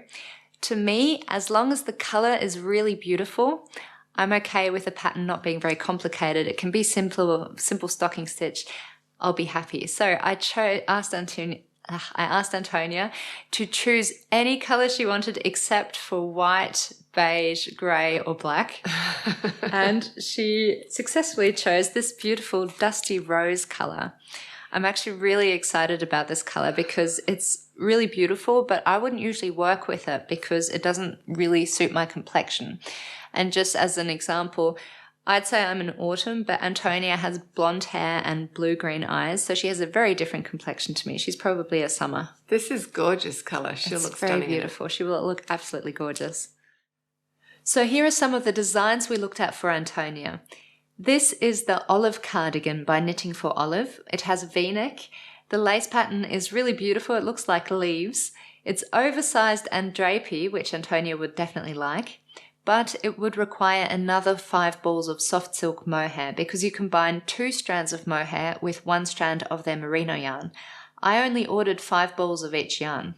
Speaker 1: to me, as long as the colour is really beautiful, I'm okay with the pattern not being very complicated. It can be simple stocking stitch. I'll be happy. So I asked Antonia to choose any colour she wanted except for white, beige, grey or black. And she successfully chose this beautiful dusty rose colour. I'm actually really excited about this colour because it's really beautiful, but I wouldn't usually work with it because it doesn't really suit my complexion. And just as an example, I'd say I'm an autumn, but Antonia has blonde hair and blue-green eyes, so she has a very different complexion to me. She's probably a summer.
Speaker 2: This is gorgeous colour. She'll look stunning.
Speaker 1: It's very beautiful. She will look absolutely gorgeous. So here are some of the designs we looked at for Antonia. This is the Olive cardigan by Knitting for Olive. It has a V-neck. The lace pattern is really beautiful. It looks like leaves. It's oversized and drapey, which Antonia would definitely like. But it would require another 5 balls of soft silk mohair because you combine 2 strands of mohair with 1 strand of their merino yarn. I only ordered 5 balls of each yarn.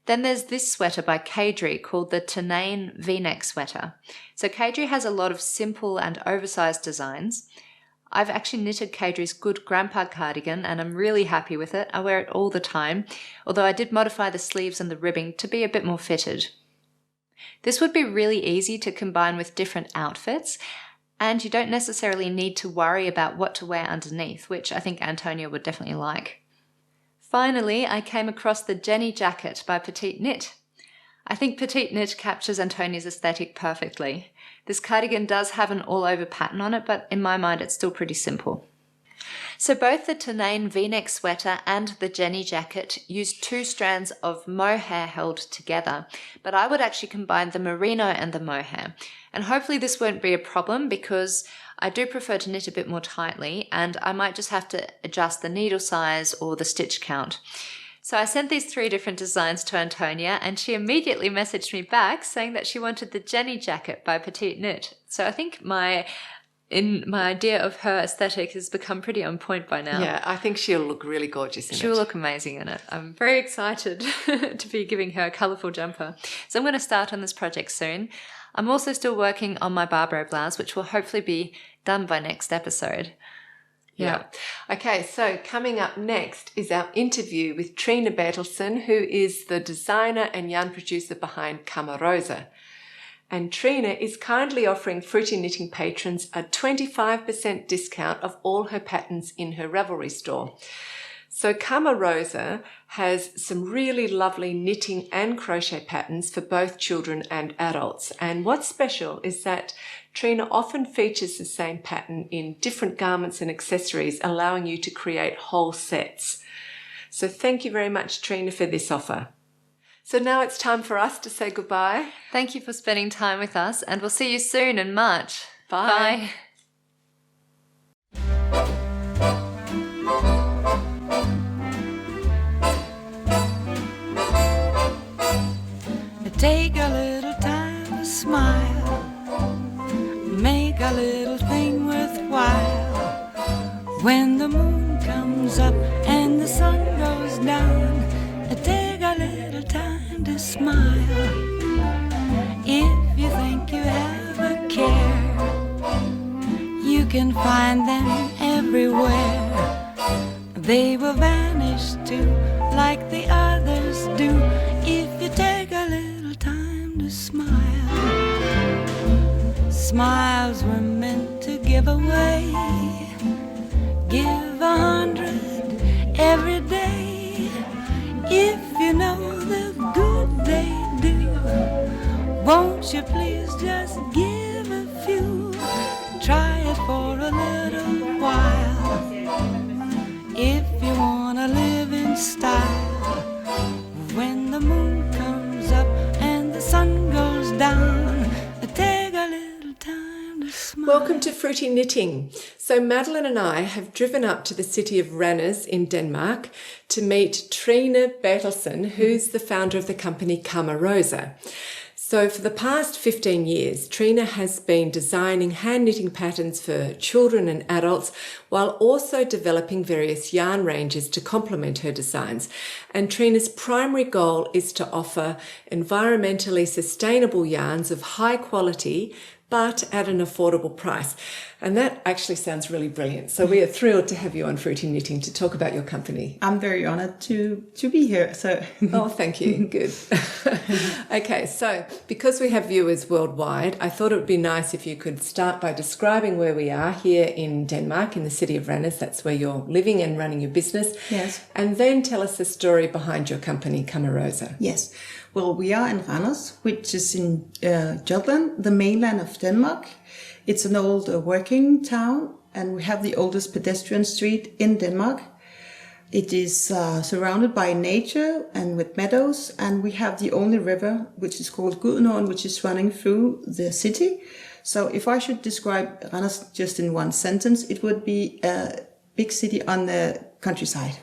Speaker 1: Then there's this sweater by Kadri called the Tenane V-neck sweater. So Kadri has a lot of simple and oversized designs. I've actually knitted Kadri's good grandpa cardigan and I'm really happy with it. I wear it all the time, although I did modify the sleeves and the ribbing to be a bit more fitted. This would be really easy to combine with different outfits, and you don't necessarily need to worry about what to wear underneath, which I think Antonia would definitely like. Finally, I came across the Jenny jacket by PetiteKnit. I think PetiteKnit captures Antonia's aesthetic perfectly. This cardigan does have an all-over pattern on it, but in my mind it's still pretty simple. So both the Tenane V-neck sweater and the Jenny jacket use 2 strands of mohair held together, but I would actually combine the merino and the mohair. And hopefully this won't be a problem because I do prefer to knit a bit more tightly and I might just have to adjust the needle size or the stitch count. So I sent these 3 different designs to Antonia and she immediately messaged me back saying that she wanted the Jenny jacket by PetiteKnit. So I think my idea of her aesthetic has become pretty on point by now.
Speaker 2: Yeah, I think she'll look really gorgeous in it.
Speaker 1: She'll look amazing in it. I'm very excited to be giving her a colourful jumper. So I'm going to start on this project soon. I'm also still working on my Barbroe blouse, which will hopefully be done by next episode.
Speaker 2: Yeah. Okay, so coming up next is our interview with Trina Bertelsen, who is the designer and yarn producer behind CaMaRose. And Trina is kindly offering Fruity Knitting patrons a 25% discount of all her patterns in her Ravelry store. So CaMaRose has some really lovely knitting and crochet patterns for both children and adults. And what's special is that Trina often features the same pattern in different garments and accessories, allowing you to create whole sets. So thank you very much, Trina, for this offer. So now it's time for us to say goodbye.
Speaker 1: Thank you for spending time with us and we'll see you soon in March.
Speaker 2: Bye.
Speaker 3: Take a little time to smile, make a little thing worthwhile. When the moon comes up and the sun goes down, take a little time to smile. If you think you have a care, you can find them everywhere. they will vanish too, like the others do, if you take a little time to smile. Smiles were meant to give away. Give 100 every day, if you know the good they do. Won't you please just give a few? Try it for a little while, if you wanna live in style. When the moon comes up and the sun goes down, take a little time to smile.
Speaker 2: Welcome to Fruity Knitting. So Madeline and I have driven up to the city of Randers in Denmark to meet Trine Bertelsen, who's the founder of the company CaMaRose. So for the past 15 years, Trine has been designing hand knitting patterns for children and adults, while also developing various yarn ranges to complement her designs. And Trine's primary goal is to offer environmentally sustainable yarns of high quality, but at an affordable price. And that actually sounds really brilliant. So we are thrilled to have you on Fruity Knitting to talk about your company.
Speaker 5: I'm very honored to be here. So
Speaker 2: oh, thank you. Good. Okay, so because we have viewers worldwide, I thought it would be nice if you could start by describing where we are here in Denmark, in the city of Randers. That's where you're living and running your business.
Speaker 5: Yes.
Speaker 2: And then tell us the story behind your company, CaMaRose.
Speaker 5: Yes. Well, we are in Randers, which is in Shetland, the mainland of Denmark. It's an old working town, and we have the oldest pedestrian street in Denmark. It is surrounded by nature and with meadows, and we have the only river, which is called Gudnåen, which is running through the city. So if I should describe Randers just in one sentence, it would be a big city on the countryside.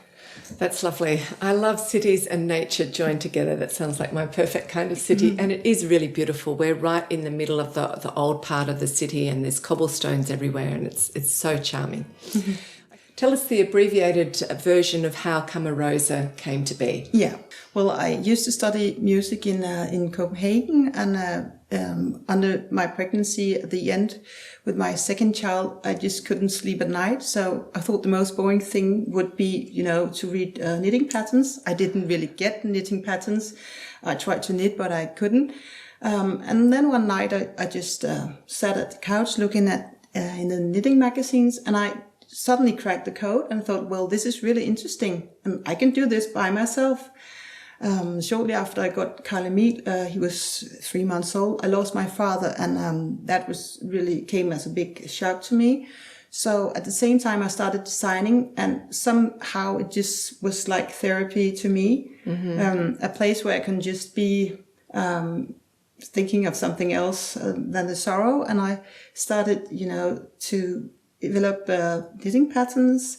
Speaker 2: That's lovely. I love cities and nature joined together. That sounds like my perfect kind of city. And it is really beautiful. We're right in the middle of the old part of the city, and there's cobblestones everywhere, and it's so charming. Tell us the abbreviated version of how CaMaRose came to be.
Speaker 5: Yeah. Well, I used to study music in Copenhagen, and under my pregnancy at the end with my second child, I just couldn't sleep at night. So I thought the most boring thing would be, to read knitting patterns. I didn't really get knitting patterns. I tried to knit, but I couldn't. And then one night I just sat at the couch looking at in the knitting magazines, and I suddenly cracked the code and thought, well, this is really interesting, and I can do this by myself. Shortly after I got Carl Emil, he was 3 months old. I lost my father, and that was really came as a big shock to me. So at the same time, I started designing, and somehow it just was like therapy to me, a place where I can just be thinking of something else than the sorrow. And I started, to develop knitting patterns.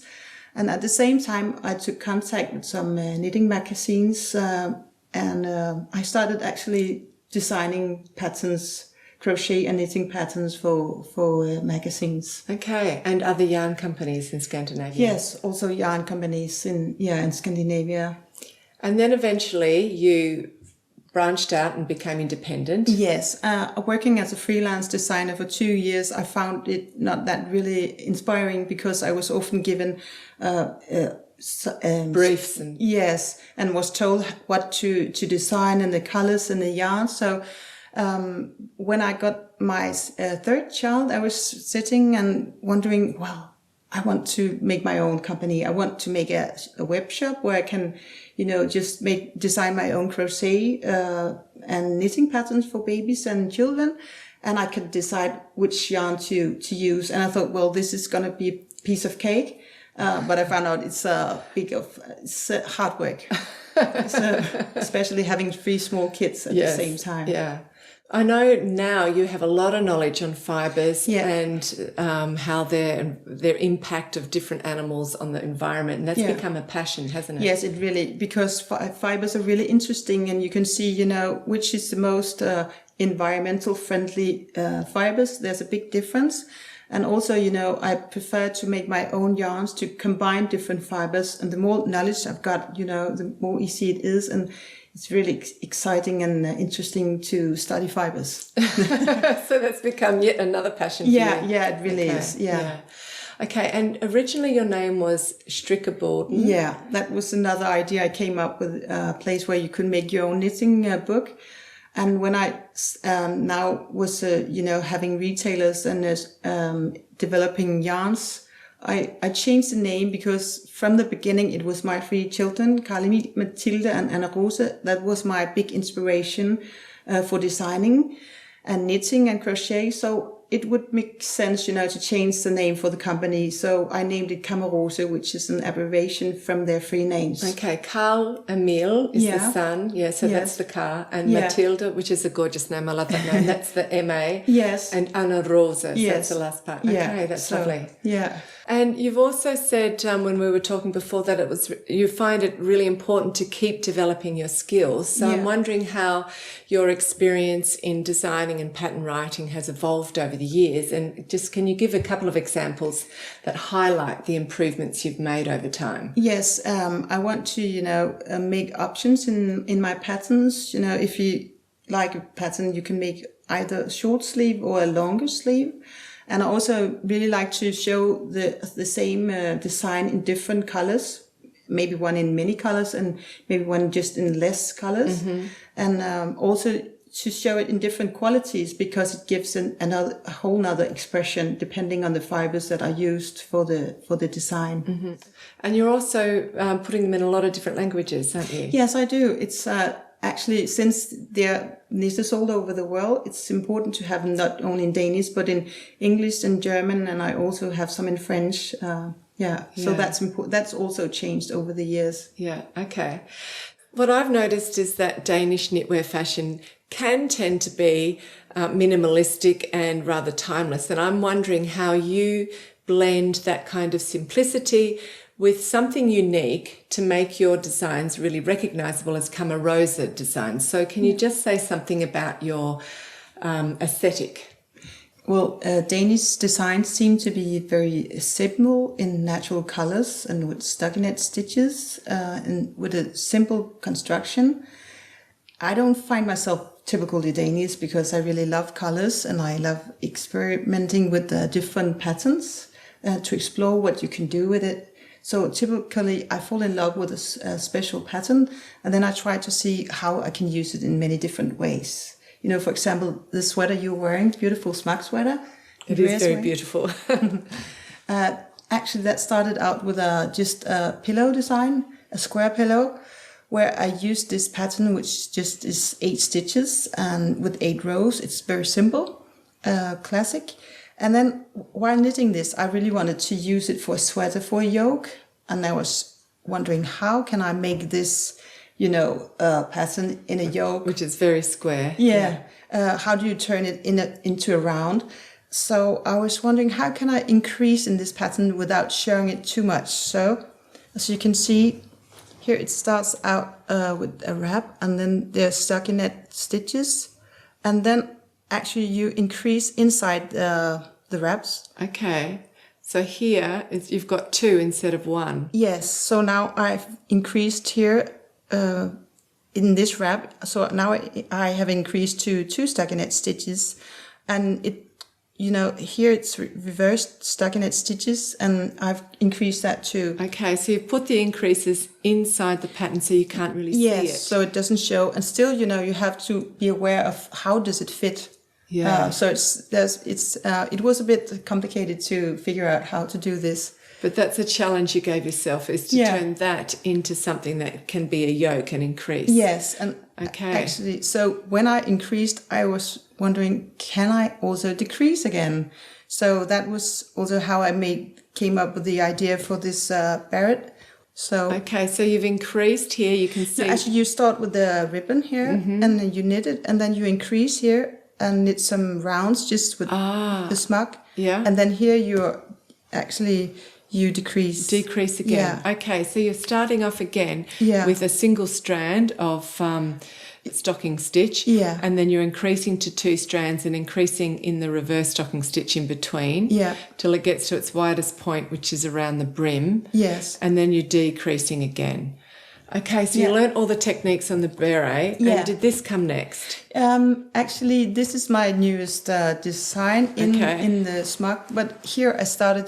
Speaker 5: And at the same time, I took contact with some knitting magazines, and I started actually designing patterns, crochet and knitting patterns for magazines.
Speaker 2: Okay, and other yarn companies in Scandinavia?
Speaker 5: Yes, also yarn companies in Scandinavia.
Speaker 2: And then eventually you branched out and became independent.
Speaker 5: Yes, working as a freelance designer for 2 years, I found it not that really inspiring, because I was often given
Speaker 2: briefs and
Speaker 5: and was told what to design and the colors and the yarn. So when I got my third child, I was sitting and wondering, well, I want to make my own company. I want to make a web shop where I can, just design my own crochet and knitting patterns for babies and children, and I could decide which yarn to use. And I thought, well, this is going to be a piece of cake, but I found out it's hard work. So, especially having 3 small kids at the same time.
Speaker 2: Yeah. I know now you have a lot of knowledge on fibres and how their impact of different animals on the environment, and that's become a passion, hasn't it?
Speaker 5: Yes, it really, because fibres are really interesting, and you can see, which is the most environmental friendly fibres. There's a big difference. And also, I prefer to make my own yarns, to combine different fibres, and the more knowledge I've got, the more easy it is, and it's really exciting and interesting to study fibres.
Speaker 2: So that's become yet another passion for you.
Speaker 5: Yeah, it really is. Yeah.
Speaker 2: Okay, and originally your name was Strickerborden.
Speaker 5: Yeah, that was another idea. I came up with a place where you could make your own knitting book. And when I now was, having retailers and developing yarns, I changed the name because from the beginning it was my three children, Carl-Emil, Mathilde and Anna Rose. That was my big inspiration for designing and knitting and crochet. So it would make sense, to change the name for the company. So I named it CaMaRose, which is an abbreviation from their three names.
Speaker 2: Okay, Carl-Emil is the son. Yeah, so that's the car. And Mathilde, which is a gorgeous name. I love that name. That's the MA.
Speaker 5: Yes.
Speaker 2: And Anna Rose, so
Speaker 5: Yes.
Speaker 2: that's the last part. Okay, that's lovely.
Speaker 5: Yeah.
Speaker 2: And you've also said when we were talking before that you find it really important to keep developing your skills. So I'm wondering how your experience in designing and pattern writing has evolved over the years. And just can you give a couple of examples that highlight the improvements you've made over time?
Speaker 5: Yes, I want to, make options in my patterns. If you like a pattern, you can make either a short sleeve or a longer sleeve. And I also really like to show the same design in different colors, maybe one in many colors and maybe one just in less colors. Mm-hmm. And also to show it in different qualities because it gives a whole nother expression depending on the fibers that are used for the design.
Speaker 2: Mm-hmm. And you're also putting them in a lot of different languages, aren't you?
Speaker 5: Yes, I do. It's actually, since they're knitters all over the world, it's important to have them not only in Danish, but in English and German, and I also have some in French. So that's important. That's also changed over the years.
Speaker 2: Yeah, okay. What I've noticed is that Danish knitwear fashion can tend to be minimalistic and rather timeless, and I'm wondering how you blend that kind of simplicity with something unique to make your designs really recognisable as CaMaRose designs. So can you just say something about your aesthetic?
Speaker 5: Well, Danish designs seem to be very simple in natural colours and with stockinette stitches and with a simple construction. I don't find myself typically Danish because I really love colours and I love experimenting with different patterns to explore what you can do with it. So typically I fall in love with a special pattern and then I try to see how I can use it in many different ways. For example, the sweater you're wearing, beautiful smock sweater.
Speaker 2: It is very beautiful.
Speaker 5: Actually, that started out with just a pillow design, a square pillow, where I used this pattern, which just is 8 stitches and with 8 rows. It's very simple, classic. And then while knitting this, I really wanted to use it for a sweater for a yoke. And I was wondering, how can I make this, pattern in a yoke?
Speaker 2: Which is very square.
Speaker 5: Yeah. How do you turn it into a round? So I was wondering, how can I increase in this pattern without showing it too much? So as you can see, here it starts out with a wrap and then there's stockinette stitches. And then actually you increase inside the wraps.
Speaker 2: Okay. So here you've got 2 instead of 1.
Speaker 5: Yes. So now I've increased here in this wrap. So now I have increased to 2 stockinette stitches. And here it's reversed stockinette stitches and I've increased that too.
Speaker 2: Okay, so you've put the increases inside the pattern so you can't really see it.
Speaker 5: Yes, so it doesn't show. And still, you have to be aware of how does it fit.
Speaker 2: Yeah.
Speaker 5: So it was a bit complicated to figure out how to do this.
Speaker 2: But that's a challenge you gave yourself, is to turn that into something that can be a yoke and increase.
Speaker 5: Yes, and
Speaker 2: okay.
Speaker 5: Actually, so when I increased, I was wondering, can I also decrease again? So that was also how I came up with the idea for this barrette. So
Speaker 2: okay, so you've increased here. You can see.
Speaker 5: No, actually, you start with the ribbon here, and then you knit it, and then you increase here and knit some rounds just with the smock.
Speaker 2: Yeah.
Speaker 5: And then here you decrease.
Speaker 2: Decrease again.
Speaker 5: Yeah.
Speaker 2: Okay, so you're starting off again with a single strand of stocking stitch.
Speaker 5: Yeah.
Speaker 2: And then you're increasing to 2 strands and increasing in the reverse stocking stitch in between.
Speaker 5: Yeah.
Speaker 2: Till it gets to its widest point, which is around the brim.
Speaker 5: Yes.
Speaker 2: And then you're decreasing again. Okay, so you learnt all the techniques on the beret,
Speaker 5: Yeah.
Speaker 2: and did this come next?
Speaker 5: Actually, this is my newest design in the smock. But here I started,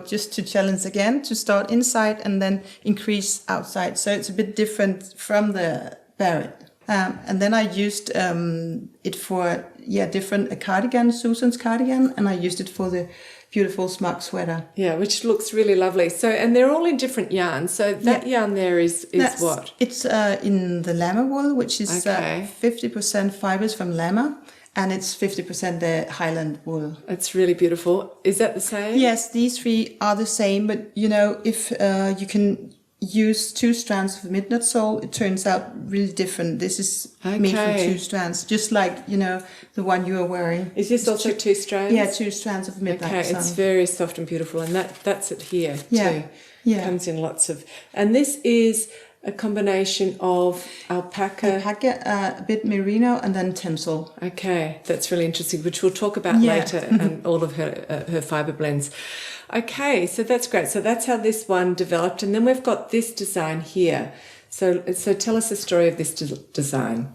Speaker 5: just to challenge again, to start inside and then increase outside. So it's a bit different from the beret. And then I used it for a cardigan, Susan's cardigan, and I used it for the beautiful smock sweater.
Speaker 2: Yeah, which looks really lovely. So, and they're all in different yarns. So that yarn there is what?
Speaker 5: It's in the llama wool, which is 50% fibers from llama, and it's 50% the Highland wool.
Speaker 2: It's really beautiful. Is that the same?
Speaker 5: Yes, these three are the same, but if you can use 2 strands of midnight sole, it turns out really different. This is made from 2 strands, just like the one you are wearing.
Speaker 2: Is this also 2 strands?
Speaker 5: Yeah, 2 strands of midnight sole.
Speaker 2: Okay, it's very soft and beautiful, and that's it here too.
Speaker 5: Yeah,
Speaker 2: comes in lots of, and this is a combination of alpaca,
Speaker 5: a bit merino, and then tencel.
Speaker 2: Okay, that's really interesting, which we'll talk about later, and all of her fibre blends. Okay, so that's great. So that's how this one developed, and then we've got this design here. So tell us the story of this design.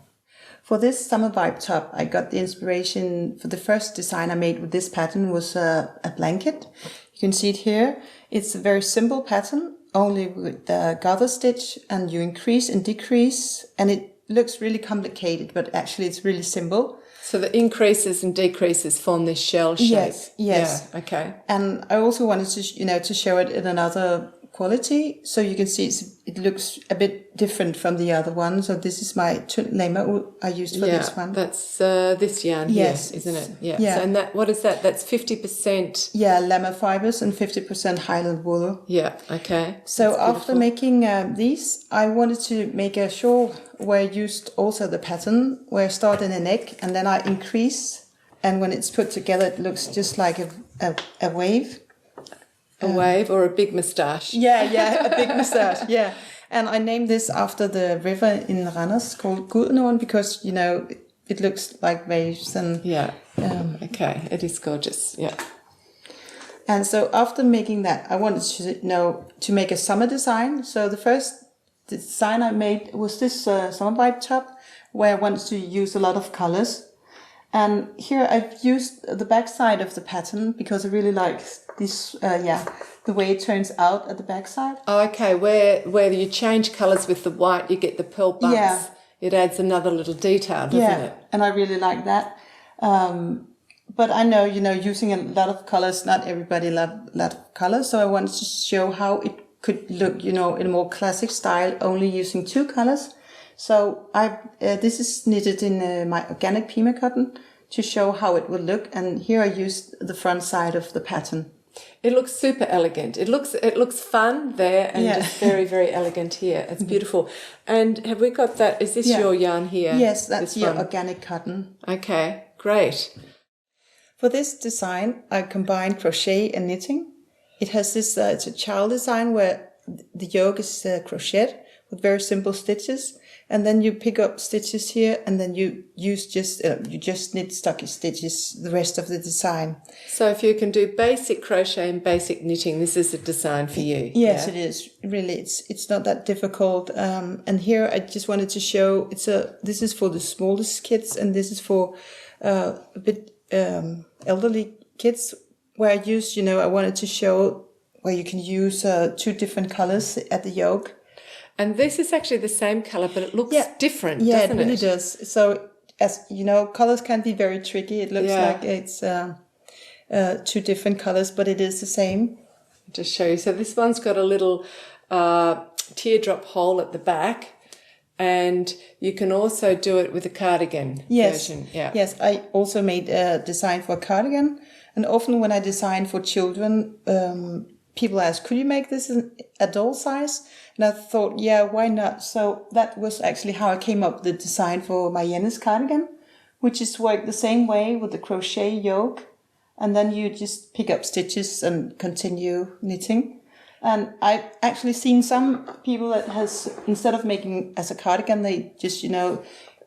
Speaker 5: For this summer vibe top, I got the inspiration for the first design I made with this pattern was a blanket. You can see it here. It's a very simple pattern, only with the gather stitch, and you increase and decrease, and it looks really complicated, but actually it's really simple.
Speaker 2: So the increases and decreases form this shell shape.
Speaker 5: Yes.
Speaker 2: Yeah, okay.
Speaker 5: And I also wanted to, to show it in another quality, so you can see it looks a bit different from the other one. So this is my lema I used for this one.
Speaker 2: That's this yarn here, isn't it? Yeah. So, and what is that? That's 50%.
Speaker 5: Yeah, llama fibers and 50% Highland wool.
Speaker 2: Yeah. Okay.
Speaker 5: So after making these, I wanted to make a shawl where I used also the pattern where I start in a neck and then I increase, and when it's put together, it looks just like a wave.
Speaker 2: A wave or a big moustache?
Speaker 5: Yeah, a big moustache, yeah. And I named this after the river in Randers called Gudnåen because, it looks like waves. And
Speaker 2: yeah, okay, it is gorgeous, yeah.
Speaker 5: And so after making that, I wanted to make a summer design. So the first design I made was this summer vibe top where I wanted to use a lot of colors. And here I've used the back side of the pattern because I really like this, the way it turns out at the back side.
Speaker 2: Oh, okay, where you change colours with the white, you get the pearl bumps.
Speaker 5: Yeah.
Speaker 2: It adds another little detail, doesn't it?
Speaker 5: And I really like that. But I know, using a lot of colors, not everybody loves a lot of colors. So I wanted to show how it could look, in a more classic style, only using 2 colors. So this is knitted in my organic Pima cotton to show how it would look. And here I used the front side of the pattern.
Speaker 2: It looks super elegant. It looks fun there and just very, very elegant here. It's beautiful. And have we got that? Is this your yarn here?
Speaker 5: Yes, that's your organic cotton.
Speaker 2: Okay, great.
Speaker 5: For this design, I combined crochet and knitting. It has this, it's a child design where the yoke is crochet with very simple stitches. And then you pick up stitches here, and then you just knit stocking stitches the rest of the design.
Speaker 2: So if you can do basic crochet and basic knitting, this is a design for you.
Speaker 5: Yes, it is. Really, it's not that difficult. And here I just wanted to show this is for the smallest kids, and this is for a bit elderly kids. Where I used, I wanted to show where you can use 2 different colors at the yoke.
Speaker 2: And this is actually the same colour, but it looks different,
Speaker 5: doesn't it?
Speaker 2: Yeah,
Speaker 5: it really does. So, as you know, colours can be very tricky. It looks like it's 2 different colours, but it is the same.
Speaker 2: I'll just show you. So this one's got a little teardrop hole at the back, and you can also do it with a cardigan version. Yeah.
Speaker 5: Yes, I also made a design for a cardigan. And often when I design for children, people ask, could you make this in adult size? And I thought, why not? So that was actually how I came up with the design for my Jenne's cardigan, which is worked the same way with the crochet yoke. And then you just pick up stitches and continue knitting. And I've actually seen some people that instead of making as a cardigan, they just,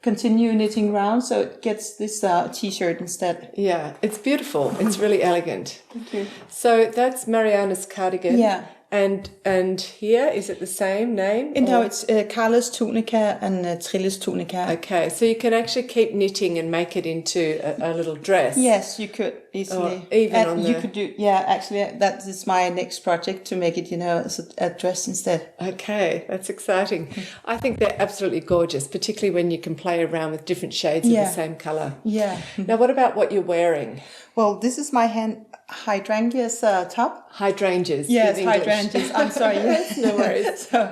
Speaker 5: continue knitting round. So it gets this t-shirt instead.
Speaker 2: Yeah, it's beautiful. It's really elegant.
Speaker 5: Thank you.
Speaker 2: So that's Mariana's cardigan.
Speaker 5: Yeah.
Speaker 2: And here, is it the same name?
Speaker 5: And now it's Carla's tunica and Trille's tunica.
Speaker 2: Okay, so you can actually keep knitting and make it into a little dress.
Speaker 5: Yes, you could easily.
Speaker 2: Or even
Speaker 5: and
Speaker 2: on
Speaker 5: you
Speaker 2: the...
Speaker 5: could do. Yeah, actually, that is my next project, to make it, as a dress instead.
Speaker 2: Okay, that's exciting. I think they're absolutely gorgeous, particularly when you can play around with different shades of the same colour.
Speaker 5: Yeah.
Speaker 2: Now, what about what you're wearing?
Speaker 5: Well, this is my hydrangeas top.
Speaker 2: Hydrangeas.
Speaker 5: Yes,
Speaker 2: in English.
Speaker 5: Hydrangeas. I'm sorry. Yes.
Speaker 2: No worries.
Speaker 5: So,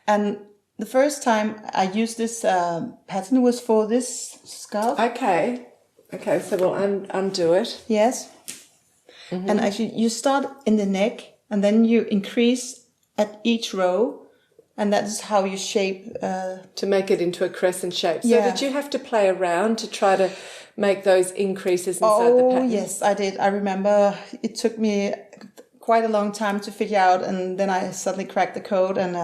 Speaker 5: and the first time I used this pattern was for this scarf.
Speaker 2: Okay, so we'll undo it.
Speaker 5: Yes. Mm-hmm. And actually, you start in the neck, and then you increase at each row, and that's how you shape.
Speaker 2: To make it into a crescent shape. So
Speaker 5: Yeah.
Speaker 2: did you have to play around to try to make those increases inside the pattern?
Speaker 5: Oh, yes, I did. I remember it took me quite a long time to figure out, and then I suddenly cracked the code. And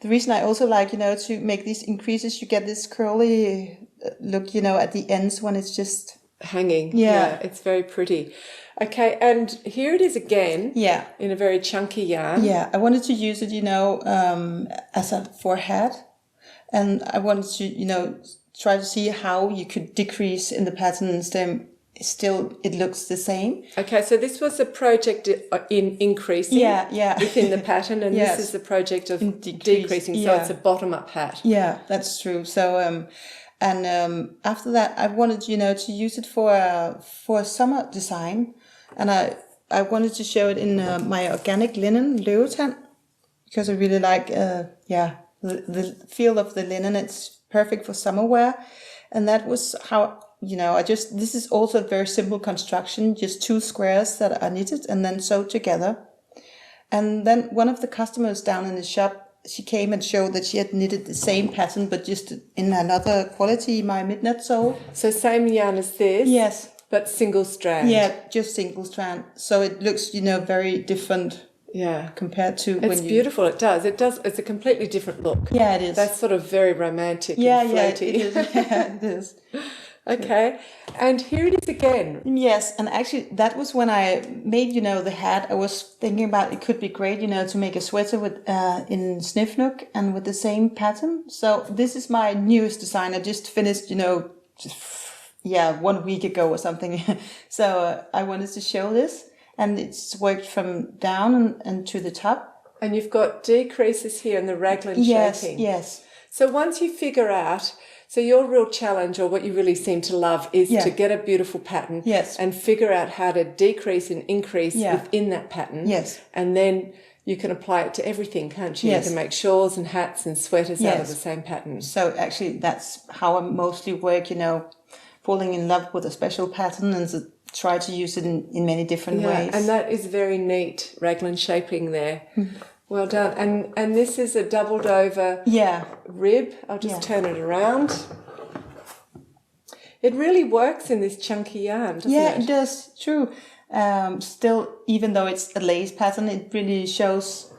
Speaker 5: the reason I also like, to make these increases, you get this curly look, at the ends when it's just
Speaker 2: hanging.
Speaker 5: Yeah.
Speaker 2: It's very pretty. Okay, and here it is again.
Speaker 5: Yeah.
Speaker 2: In a very chunky yarn.
Speaker 5: Yeah, I wanted to use it, as for a hat. And I wanted to, try to see how you could decrease in the pattern and still it looks the same.
Speaker 2: Okay, so this was a project in increasing within the pattern, and
Speaker 5: Yes.
Speaker 2: this is the project of
Speaker 5: Decrease,
Speaker 2: decreasing, so
Speaker 5: yeah.
Speaker 2: it's a bottom-up hat.
Speaker 5: Yeah, that's true. So, after that, I wanted, to use it for a summer design, and I wanted to show it in my organic linen Løvetan, because I really like, the feel of the linen. It's perfect for summer wear, and that was how, this is also a very simple construction, just 2 squares that are knitted and then sewed together. And then one of the customers down in the shop, she came and showed that she had knitted the same pattern, but just in another quality, my midnight sew.
Speaker 2: So same yarn as this?
Speaker 5: Yes.
Speaker 2: But single strand?
Speaker 5: Yeah, just single strand. So it looks, very different.
Speaker 2: Yeah.
Speaker 5: Compared to
Speaker 2: It's beautiful, it does. It's a completely different look.
Speaker 5: Yeah, it is.
Speaker 2: That's sort of very romantic
Speaker 5: Yeah,
Speaker 2: and
Speaker 5: yeah,
Speaker 2: floaty.
Speaker 5: it is. Yeah, it is.
Speaker 2: Okay, and here it is again.
Speaker 5: Yes, and actually that was when I made, the hat. I was thinking about it could be great, to make a sweater with in Snifnook and with the same pattern. So this is my newest design. I just finished, 1 week ago or something. So I wanted to show this, and it's worked from down and to the top.
Speaker 2: And you've got decreases here in the raglan shaping.
Speaker 5: Yes.
Speaker 2: So once you figure out, so your real challenge, or what you really seem to love, is to get a beautiful pattern and figure out how to decrease and increase within that pattern.
Speaker 5: Yes.
Speaker 2: And then you can apply it to everything, can't you?
Speaker 5: Yes.
Speaker 2: You can make shawls and hats and sweaters out of the same pattern.
Speaker 5: So actually that's how I mostly work, falling in love with a special pattern and try to use it in many different ways.
Speaker 2: And that is very neat, raglan shaping there. Well done. And this is a doubled over rib. I'll just turn it around. It really works in this chunky yarn, doesn't it?
Speaker 5: Yeah, it does. True. Still, even though it's a lace pattern, it really shows.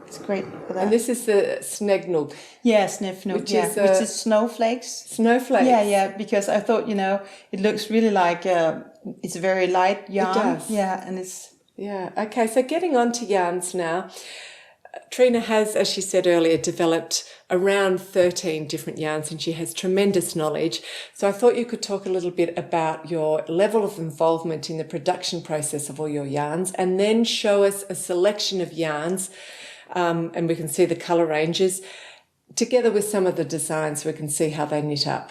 Speaker 5: It's great for that.
Speaker 2: And this is the Snegnog.
Speaker 5: Yeah, Snifnook, which is snowflakes.
Speaker 2: Snowflakes.
Speaker 5: Yeah, because I thought, it looks really like it's a very light yarn.
Speaker 2: It does.
Speaker 5: Yeah, and it's...
Speaker 2: Yeah, okay, so getting on to yarns now. Trina has, as she said earlier, developed around 13 different yarns, and she has tremendous knowledge. So I thought you could talk a little bit about your level of involvement in the production process of all your yarns, and then show us a selection of yarns, and we can see the colour ranges, together with some of the designs so we can see how they knit up.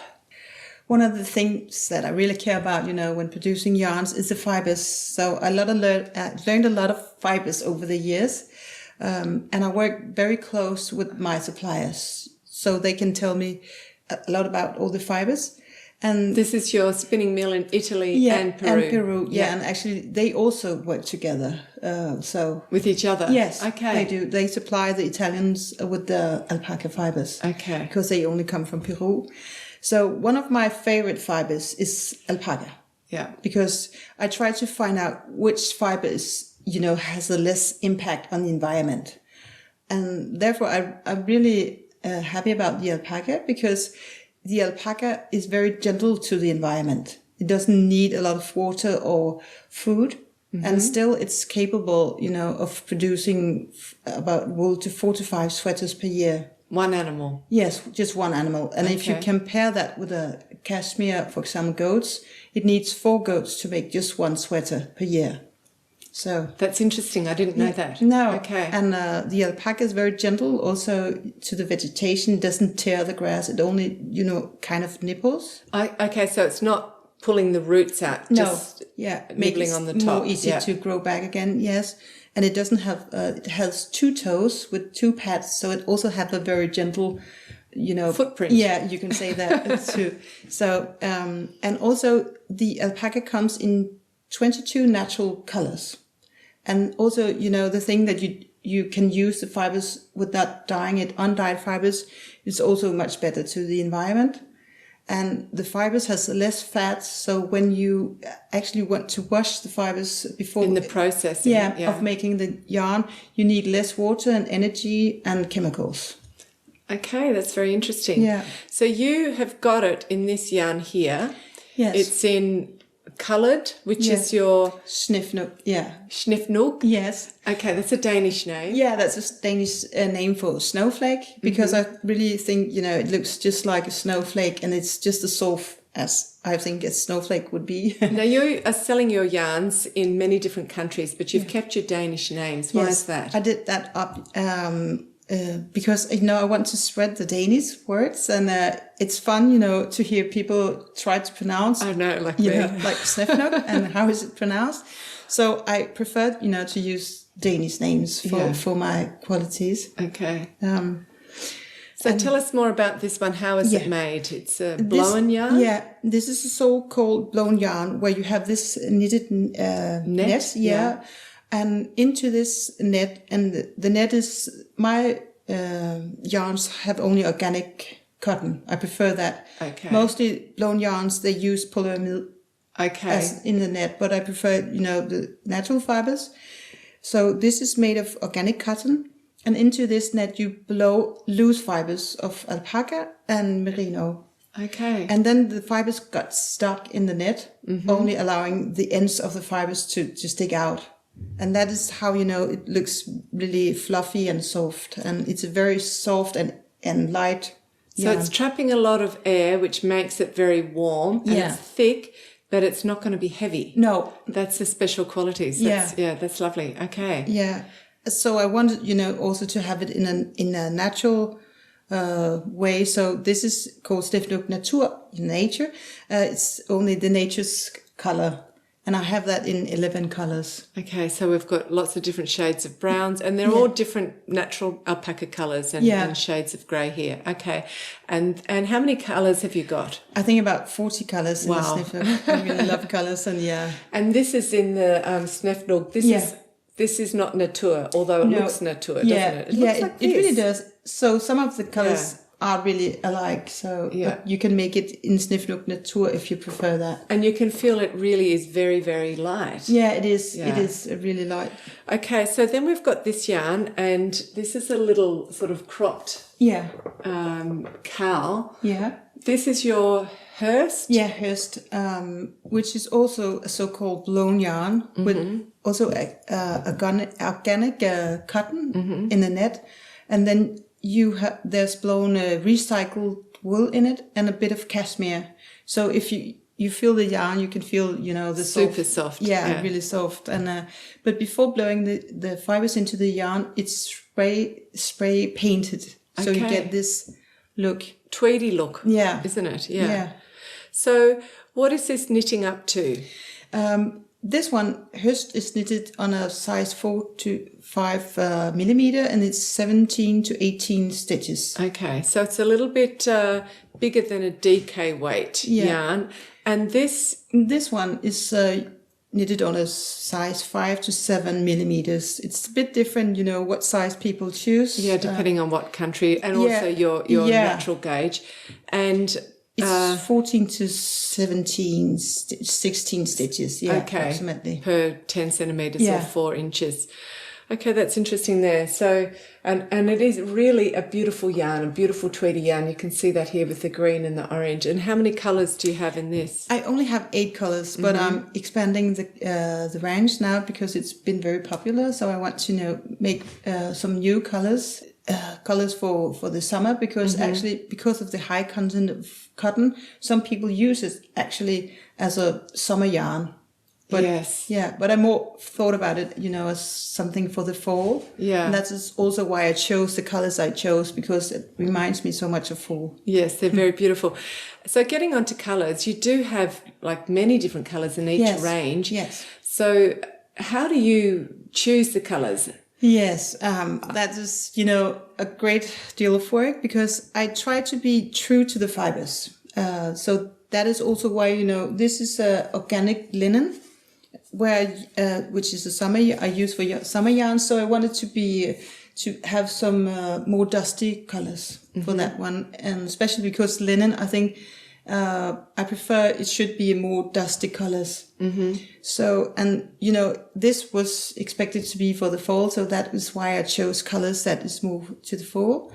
Speaker 5: One of the things that I really care about, when producing yarns is the fibers. So I learned a lot of fibers over the years. And I work very close with my suppliers, so they can tell me a lot about all the fibers. And
Speaker 2: this is your spinning mill in Italy and Peru.
Speaker 5: And Peru, and actually they also work together. So
Speaker 2: with each other.
Speaker 5: Yes,
Speaker 2: okay,
Speaker 5: they do. They supply the Italians with the alpaca fibers.
Speaker 2: Okay,
Speaker 5: because they only come from Peru. So one of my favorite fibers is alpaca.
Speaker 2: Yeah,
Speaker 5: because I try to find out which fiber is, has the less impact on the environment. And therefore I'm really happy about the alpaca, because the alpaca is very gentle to the environment. It doesn't need a lot of water or food. And still it's capable, of producing about wool to 4 to 5 sweaters per year.
Speaker 2: One animal.
Speaker 5: Yes, just one animal. And if you
Speaker 2: Okay.
Speaker 5: compare that with a cashmere, for example, goats, it needs 4 goats to make just one sweater per year. So
Speaker 2: That's interesting. I didn't know that.
Speaker 5: no,
Speaker 2: Okay.
Speaker 5: and the alpaca is very gentle. Also to the vegetation, it doesn't tear the grass. It only, kind of nipples.
Speaker 2: Okay, so it's not pulling the roots out. Just nibbling on the top.
Speaker 5: More easy to grow back again. Yes, and it doesn't have. It has 2 toes with 2 pads, so it also have a very gentle,
Speaker 2: Footprint.
Speaker 5: Yeah, you can say that too. So, and also the alpaca comes in 22 natural colors. And also, the thing that you can use the fibers without dyeing it, undyed fibers, is also much better to the environment. And the fibers has less fats, so when you actually want to wash the fibers before...
Speaker 2: In the processing.
Speaker 5: of making the yarn, you need less water and energy and chemicals.
Speaker 2: Okay, that's very interesting.
Speaker 5: Yeah.
Speaker 2: So you have got it in this yarn here.
Speaker 5: Yes.
Speaker 2: It's in coloured, which is your
Speaker 5: Snifnook, yeah.
Speaker 2: Schnifnook.
Speaker 5: Yes.
Speaker 2: Okay, that's a Danish name.
Speaker 5: Yeah, that's a Danish name for snowflake, because I really think, it looks just like a snowflake, and it's just as soft as I think a snowflake would be.
Speaker 2: Now, you are selling your yarns in many different countries, but you've kept your Danish names. Why is that?
Speaker 5: I did that up because, I want to spread the Danish words, and it's fun, to hear people try to pronounce.
Speaker 2: I know, like me.
Speaker 5: Like Snefnok, and how is it pronounced? So I preferred, to use Danish names for my qualities.
Speaker 2: Okay. So tell us more about this one. How is it made? It's a blown yarn?
Speaker 5: Yeah, this is a so-called blown yarn where you have this knitted net. Yeah. And into this net, and the net is, my yarns have only organic cotton. I prefer that.
Speaker 2: Okay.
Speaker 5: Mostly blown yarns, they use polyamide as in the net, but I prefer, the natural fibers. So this is made of organic cotton, and into this net you blow loose fibers of alpaca and merino.
Speaker 2: Okay.
Speaker 5: And then the fibers got stuck in the net, only allowing the ends of the fibers to stick out. And that is how, it looks really fluffy and soft. And it's a very soft and light
Speaker 2: So
Speaker 5: yarn.
Speaker 2: it's trapping a lot of air, which makes it very warm. And it's thick, but it's not going to be heavy.
Speaker 5: No.
Speaker 2: That's the special qualities. That's lovely. Okay.
Speaker 5: Yeah. So I wanted, also to have it in a natural way. So this is called Stifnuk Natur, nature. It's only the nature's color. And I have that in 11 colors.
Speaker 2: Okay, so we've got lots of different shades of browns, and they're all different natural alpaca colors and shades of grey here. Okay, and how many colors have you got?
Speaker 5: I think about 40 colors in the Snifnuk. I really love colors, and
Speaker 2: And this is in the Snefnog. This is not natur, although it looks natur, doesn't it? It looks like
Speaker 5: it really does. So some of the colors are really alike. So but you can make it in Snifnuk Natur if you prefer that.
Speaker 2: And you can feel it really is very, very light.
Speaker 5: Yeah, it is. Yeah. It is really light.
Speaker 2: Okay, so then we've got this yarn, and this is a little sort of cropped cowl.
Speaker 5: Yeah.
Speaker 2: This is your Hurst?
Speaker 5: Yeah, Hurst, which is also a so-called blown yarn with also organic cotton in the net. And then there's blown recycled wool in it and a bit of cashmere. So if you feel the yarn, you can feel, the
Speaker 2: super soft.
Speaker 5: Yeah, really soft. And but before blowing the fibers into the yarn, it's spray painted. So you get this look.
Speaker 2: Tweedy look.
Speaker 5: Yeah.
Speaker 2: Isn't it? Yeah. So what is this knitting up to?
Speaker 5: This one, Hurst, is knitted on a size 4 to 5 millimeter, and it's 17 to 18 stitches.
Speaker 2: Okay, so it's a little bit bigger than a DK weight yarn. And this
Speaker 5: one is knitted on a size 5 to 7 millimeters. It's a bit different, what size people choose.
Speaker 2: Yeah, depending on what country, and also your natural gauge. And
Speaker 5: it's 14 to 16 stitches, approximately.
Speaker 2: Per 10 centimetres or 4 inches. Okay, that's interesting there. So, and it is really a beautiful yarn, a beautiful tweedy yarn. You can see that here with the green and the orange. And how many colours do you have in this?
Speaker 5: I only have 8 colors, but I'm expanding the range now because it's been very popular. So I want to make some new colors for the summer, because actually, because of the high content of cotton, some people use it actually as a summer yarn. But,
Speaker 2: yes.
Speaker 5: Yeah, but I more thought about it, as something for the fall.
Speaker 2: Yeah.
Speaker 5: And that's also why I chose the colors I chose, because it reminds me so much of fall.
Speaker 2: Yes, they're very beautiful. So getting onto colours, you do have like many different colours in each range.
Speaker 5: Yes.
Speaker 2: So how do you choose the colours?
Speaker 5: Yes, that is, a great deal of work, because I try to be true to the fibers. So that is also why, this is organic linen, which is a summer I use for summer yarn. So I wanted to have some more dusty colors for that one, and especially because linen, I think I prefer it should be more dusty colors. So, and this was expected to be for the fall, so that is why I chose colors that is more to the fall.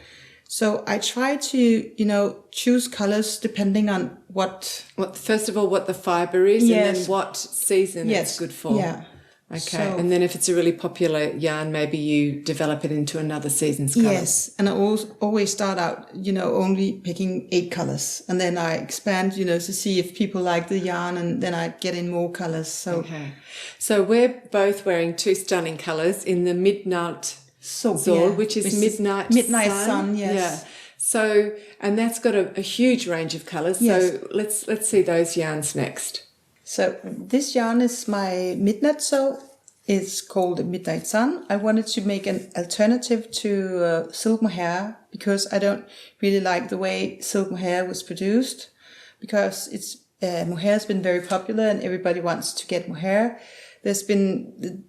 Speaker 5: So I try to, choose colors depending on what
Speaker 2: First of all, what the fibre is, and then what season it's good for.
Speaker 5: Yeah.
Speaker 2: Okay.
Speaker 5: So,
Speaker 2: and then if it's a really popular yarn, maybe you develop it into another season's colour.
Speaker 5: Yes. And I always start out, only picking 8 colors. And then I expand, to see if people like the yarn, and then I get in more colors. So,
Speaker 2: okay. So we're both wearing 2 stunning colours in the Midnight Sol, which is Midnight
Speaker 5: Sun. Yes.
Speaker 2: Yeah. So, and that's got a huge range of colours.
Speaker 5: Yes.
Speaker 2: So let's see those yarns next.
Speaker 5: So this yarn is my Midnight Sol. It's called Midnight Sun. I wanted to make an alternative to silk mohair, because I don't really like the way silk mohair was produced, because it's mohair has been very popular and everybody wants to get mohair. There's been,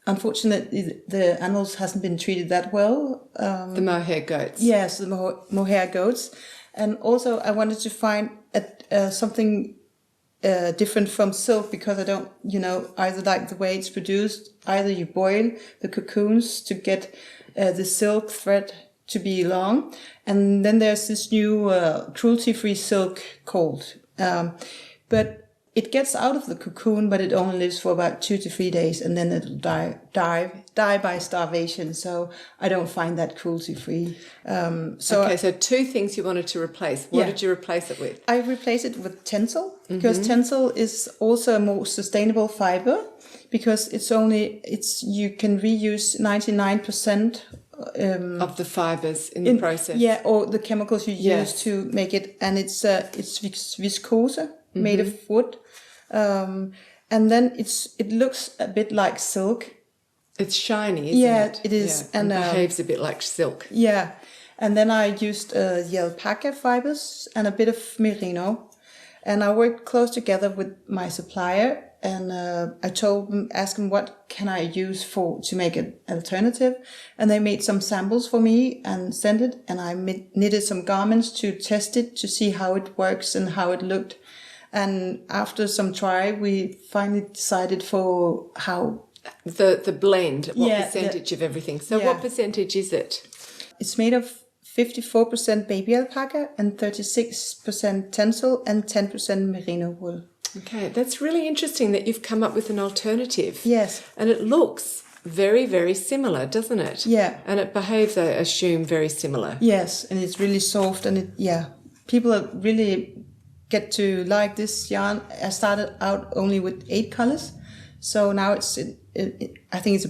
Speaker 5: unfortunately, the animals hasn't been treated that well.
Speaker 2: The mohair goats.
Speaker 5: Yes, the mohair goats. And also I wanted to find something different from silk, because I don't, either like the way it's produced. Either you boil the cocoons to get the silk thread to be long, and then there's this new cruelty-free silk called. But it gets out of the cocoon, but it only lives for about 2 to 3 days, and then it'll die by starvation. So I don't find that cruelty-free.
Speaker 2: So 2 things you wanted to replace. What did you replace it with?
Speaker 5: I replaced it with tencel, because tencel is also a more sustainable fiber, because you can reuse 99%
Speaker 2: of the fibers in the process.
Speaker 5: Yeah, or the chemicals you use to make it, and it's viscose, made of wood, and then it looks a bit like silk.
Speaker 2: It's shiny, isn't it?
Speaker 5: Yeah, it is,
Speaker 2: and behaves a bit like silk.
Speaker 5: Yeah, and then I used the alpaca fibers and a bit of merino, and I worked close together with my supplier. And I asked them what can I use to make an alternative, and they made some samples for me and sent it. And I knitted some garments to test it, to see how it works and how it looked. And after some try, we finally decided for how
Speaker 2: the blend, what percentage of everything. So what percentage is it?
Speaker 5: It's made of 54% baby alpaca and 36% tencel and 10% merino wool.
Speaker 2: Okay, that's really interesting that you've come up with an alternative.
Speaker 5: Yes.
Speaker 2: And it looks very, very similar, doesn't it?
Speaker 5: Yeah.
Speaker 2: And it behaves, I assume, very similar.
Speaker 5: Yes, and it's really soft, and people are really get to like this yarn. I started out only with 8 colors, so now I think it's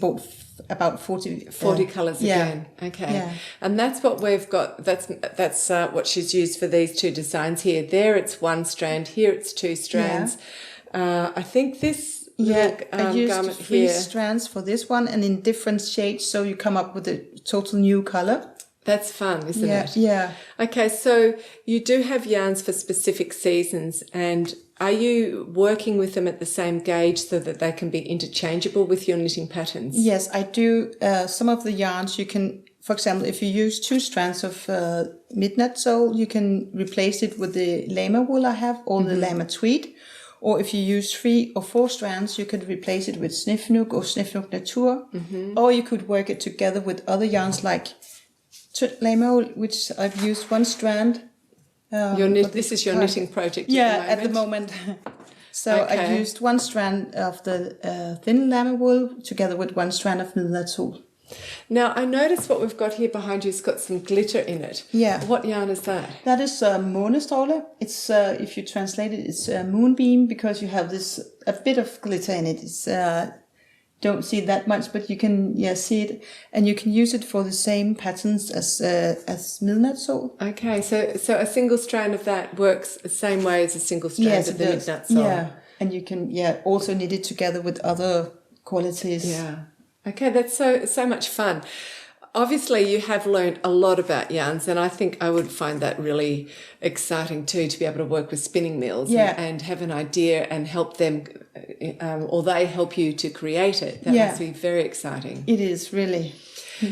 Speaker 5: about 40
Speaker 2: colours again. Okay.
Speaker 5: Yeah.
Speaker 2: And that's what we've got. That's what she's used for these 2 designs here. There it's 1 strand, here it's 2 strands. I think this
Speaker 5: I used
Speaker 2: garment
Speaker 5: 3
Speaker 2: here,
Speaker 5: strands for this one, and in different shades, so you come up with a total new color.
Speaker 2: that's fun, isn't it?
Speaker 5: Yeah.
Speaker 2: Okay, so you do have yarns for specific seasons, and are you working with them at the same gauge so that they can be interchangeable with your knitting patterns?
Speaker 5: Yes, I do. Some of the yarns you can, for example, if you use 2 strands of Midnight Sol, you can replace it with the llama wool I have, or the llama tweed, Or if you use 3 or 4 strands, you could replace it with Snifnuk or Snifnuk Natur. Or you could work it together with other yarns like Romeo, which I've used 1 strand.
Speaker 2: This is your knitting project
Speaker 5: at the moment. So
Speaker 2: Okay.
Speaker 5: I used 1 strand of the thin llama wool together with 1 strand of midnight wool.
Speaker 2: Now, I notice what we've got here behind you has got some glitter in it.
Speaker 5: Yeah.
Speaker 2: What yarn is that?
Speaker 5: That is Månestråle. It's if you translate it, it's moonbeam, because you have a bit of glitter in it. It's don't see that much, but you can see it, and you can use it for the same patterns as midnight soul.
Speaker 2: Okay, so a single strand of that works the same way as a single strand of the midnight soul.
Speaker 5: Yeah, and you can also knit it together with other qualities.
Speaker 2: Yeah. Okay, that's so much fun. Obviously, you have learned a lot about yarns, and I think I would find that really exciting too, to be able to work with spinning mills and have an idea and help them, or they help you to create it. That must be very exciting.
Speaker 5: It is, really.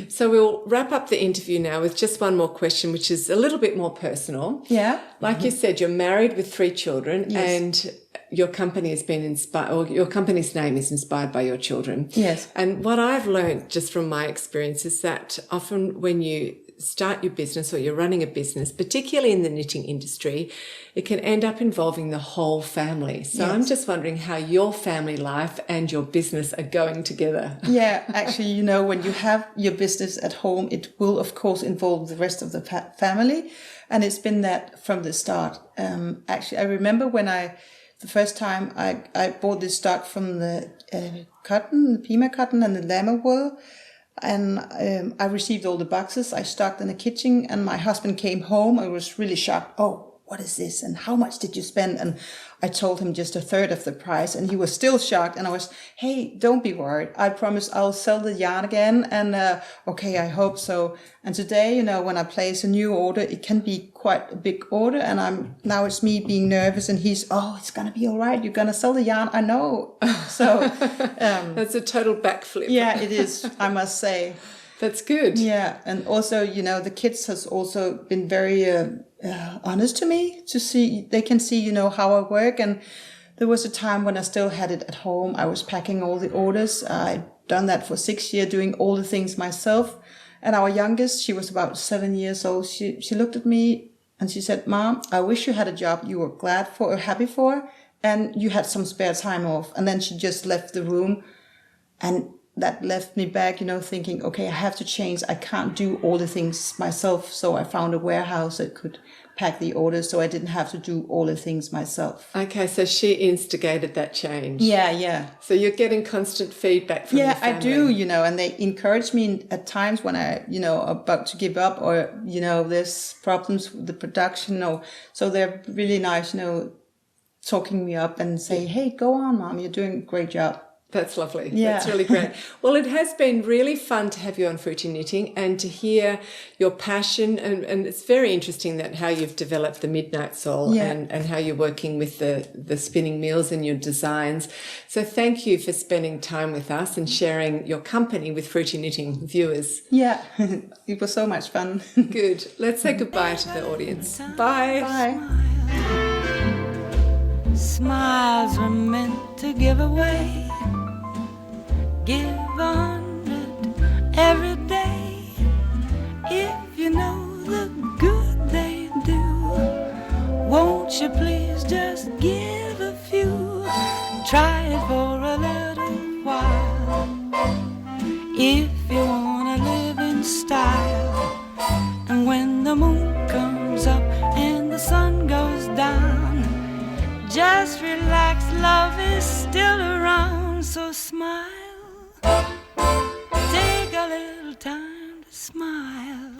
Speaker 2: So we'll wrap up the interview now with just one more question, which is a little bit more personal.
Speaker 5: Yeah.
Speaker 2: Like you said, you're married with 3 children, and your company has been inspired, or your company's name is inspired by your children.
Speaker 5: Yes.
Speaker 2: And what I've learned just from my experience is that often when you start your business or you're running a business, particularly in the knitting industry, it can end up involving the whole family. So I'm just wondering how your family life and your business are going together.
Speaker 5: Yeah, actually, when you have your business at home, it will, of course, involve the rest of the family. And it's been that from the start. Actually, I remember when the first time I bought this stock from the cotton, the Pima cotton and the llama wool. And I received all the boxes. I stocked in the kitchen, and my husband came home. I was really shocked. Oh, what is this? And how much did you spend? And I told him just 1/3 of the price, and he was still shocked. And I was, hey, don't be worried. I promise I'll sell the yarn again. And okay, I hope so. And today, when I place a new order, it can be quite a big order. And now it's me being nervous, and he's, it's going to be all right. You're going to sell the yarn. I know. So
Speaker 2: that's a total backflip.
Speaker 5: Yeah, it is, I must say.
Speaker 2: That's good.
Speaker 5: Yeah, and also, the kids has also been very honest to me, to see, they can see, how I work. And there was a time when I still had it at home. I was packing all the orders. I'd done that for 6 years, doing all the things myself. And our youngest, she was about 7 years old. She looked at me and she said, Mom, I wish you had a job you were glad for or happy for, and you had some spare time off. And then she just left the room, and that left me back, thinking, okay, I have to change. I can't do all the things myself. So I found a warehouse that could pack the orders, so I didn't have to do all the things myself.
Speaker 2: Okay, so she instigated that change.
Speaker 5: Yeah.
Speaker 2: So you're getting constant feedback from your family.
Speaker 5: I do, and they encourage me at times when I, about to give up, or, there's problems with the production, so they're really nice, talking me up and say, hey, go on, Mom, you're doing a great job.
Speaker 2: That's lovely.
Speaker 5: Yeah.
Speaker 2: That's really great. Well, it has been really fun to have you on Fruity Knitting and to hear your passion. And it's very interesting that how you've developed the Midnight Soul and how you're working with the spinning mills and your designs. So thank you for spending time with us and sharing your company with Fruity Knitting viewers.
Speaker 5: Yeah, it was so much fun.
Speaker 2: Good. Let's say goodbye to the audience. Bye.
Speaker 5: Bye.
Speaker 3: Smiles are meant to give away. Give 100 every day. If you know the good they do, won't you please just give a few? Try it for a little while. If you wanna live in style, and when the moon comes up and the sun goes down, just relax, love is still around. So smile, take a little time to smile.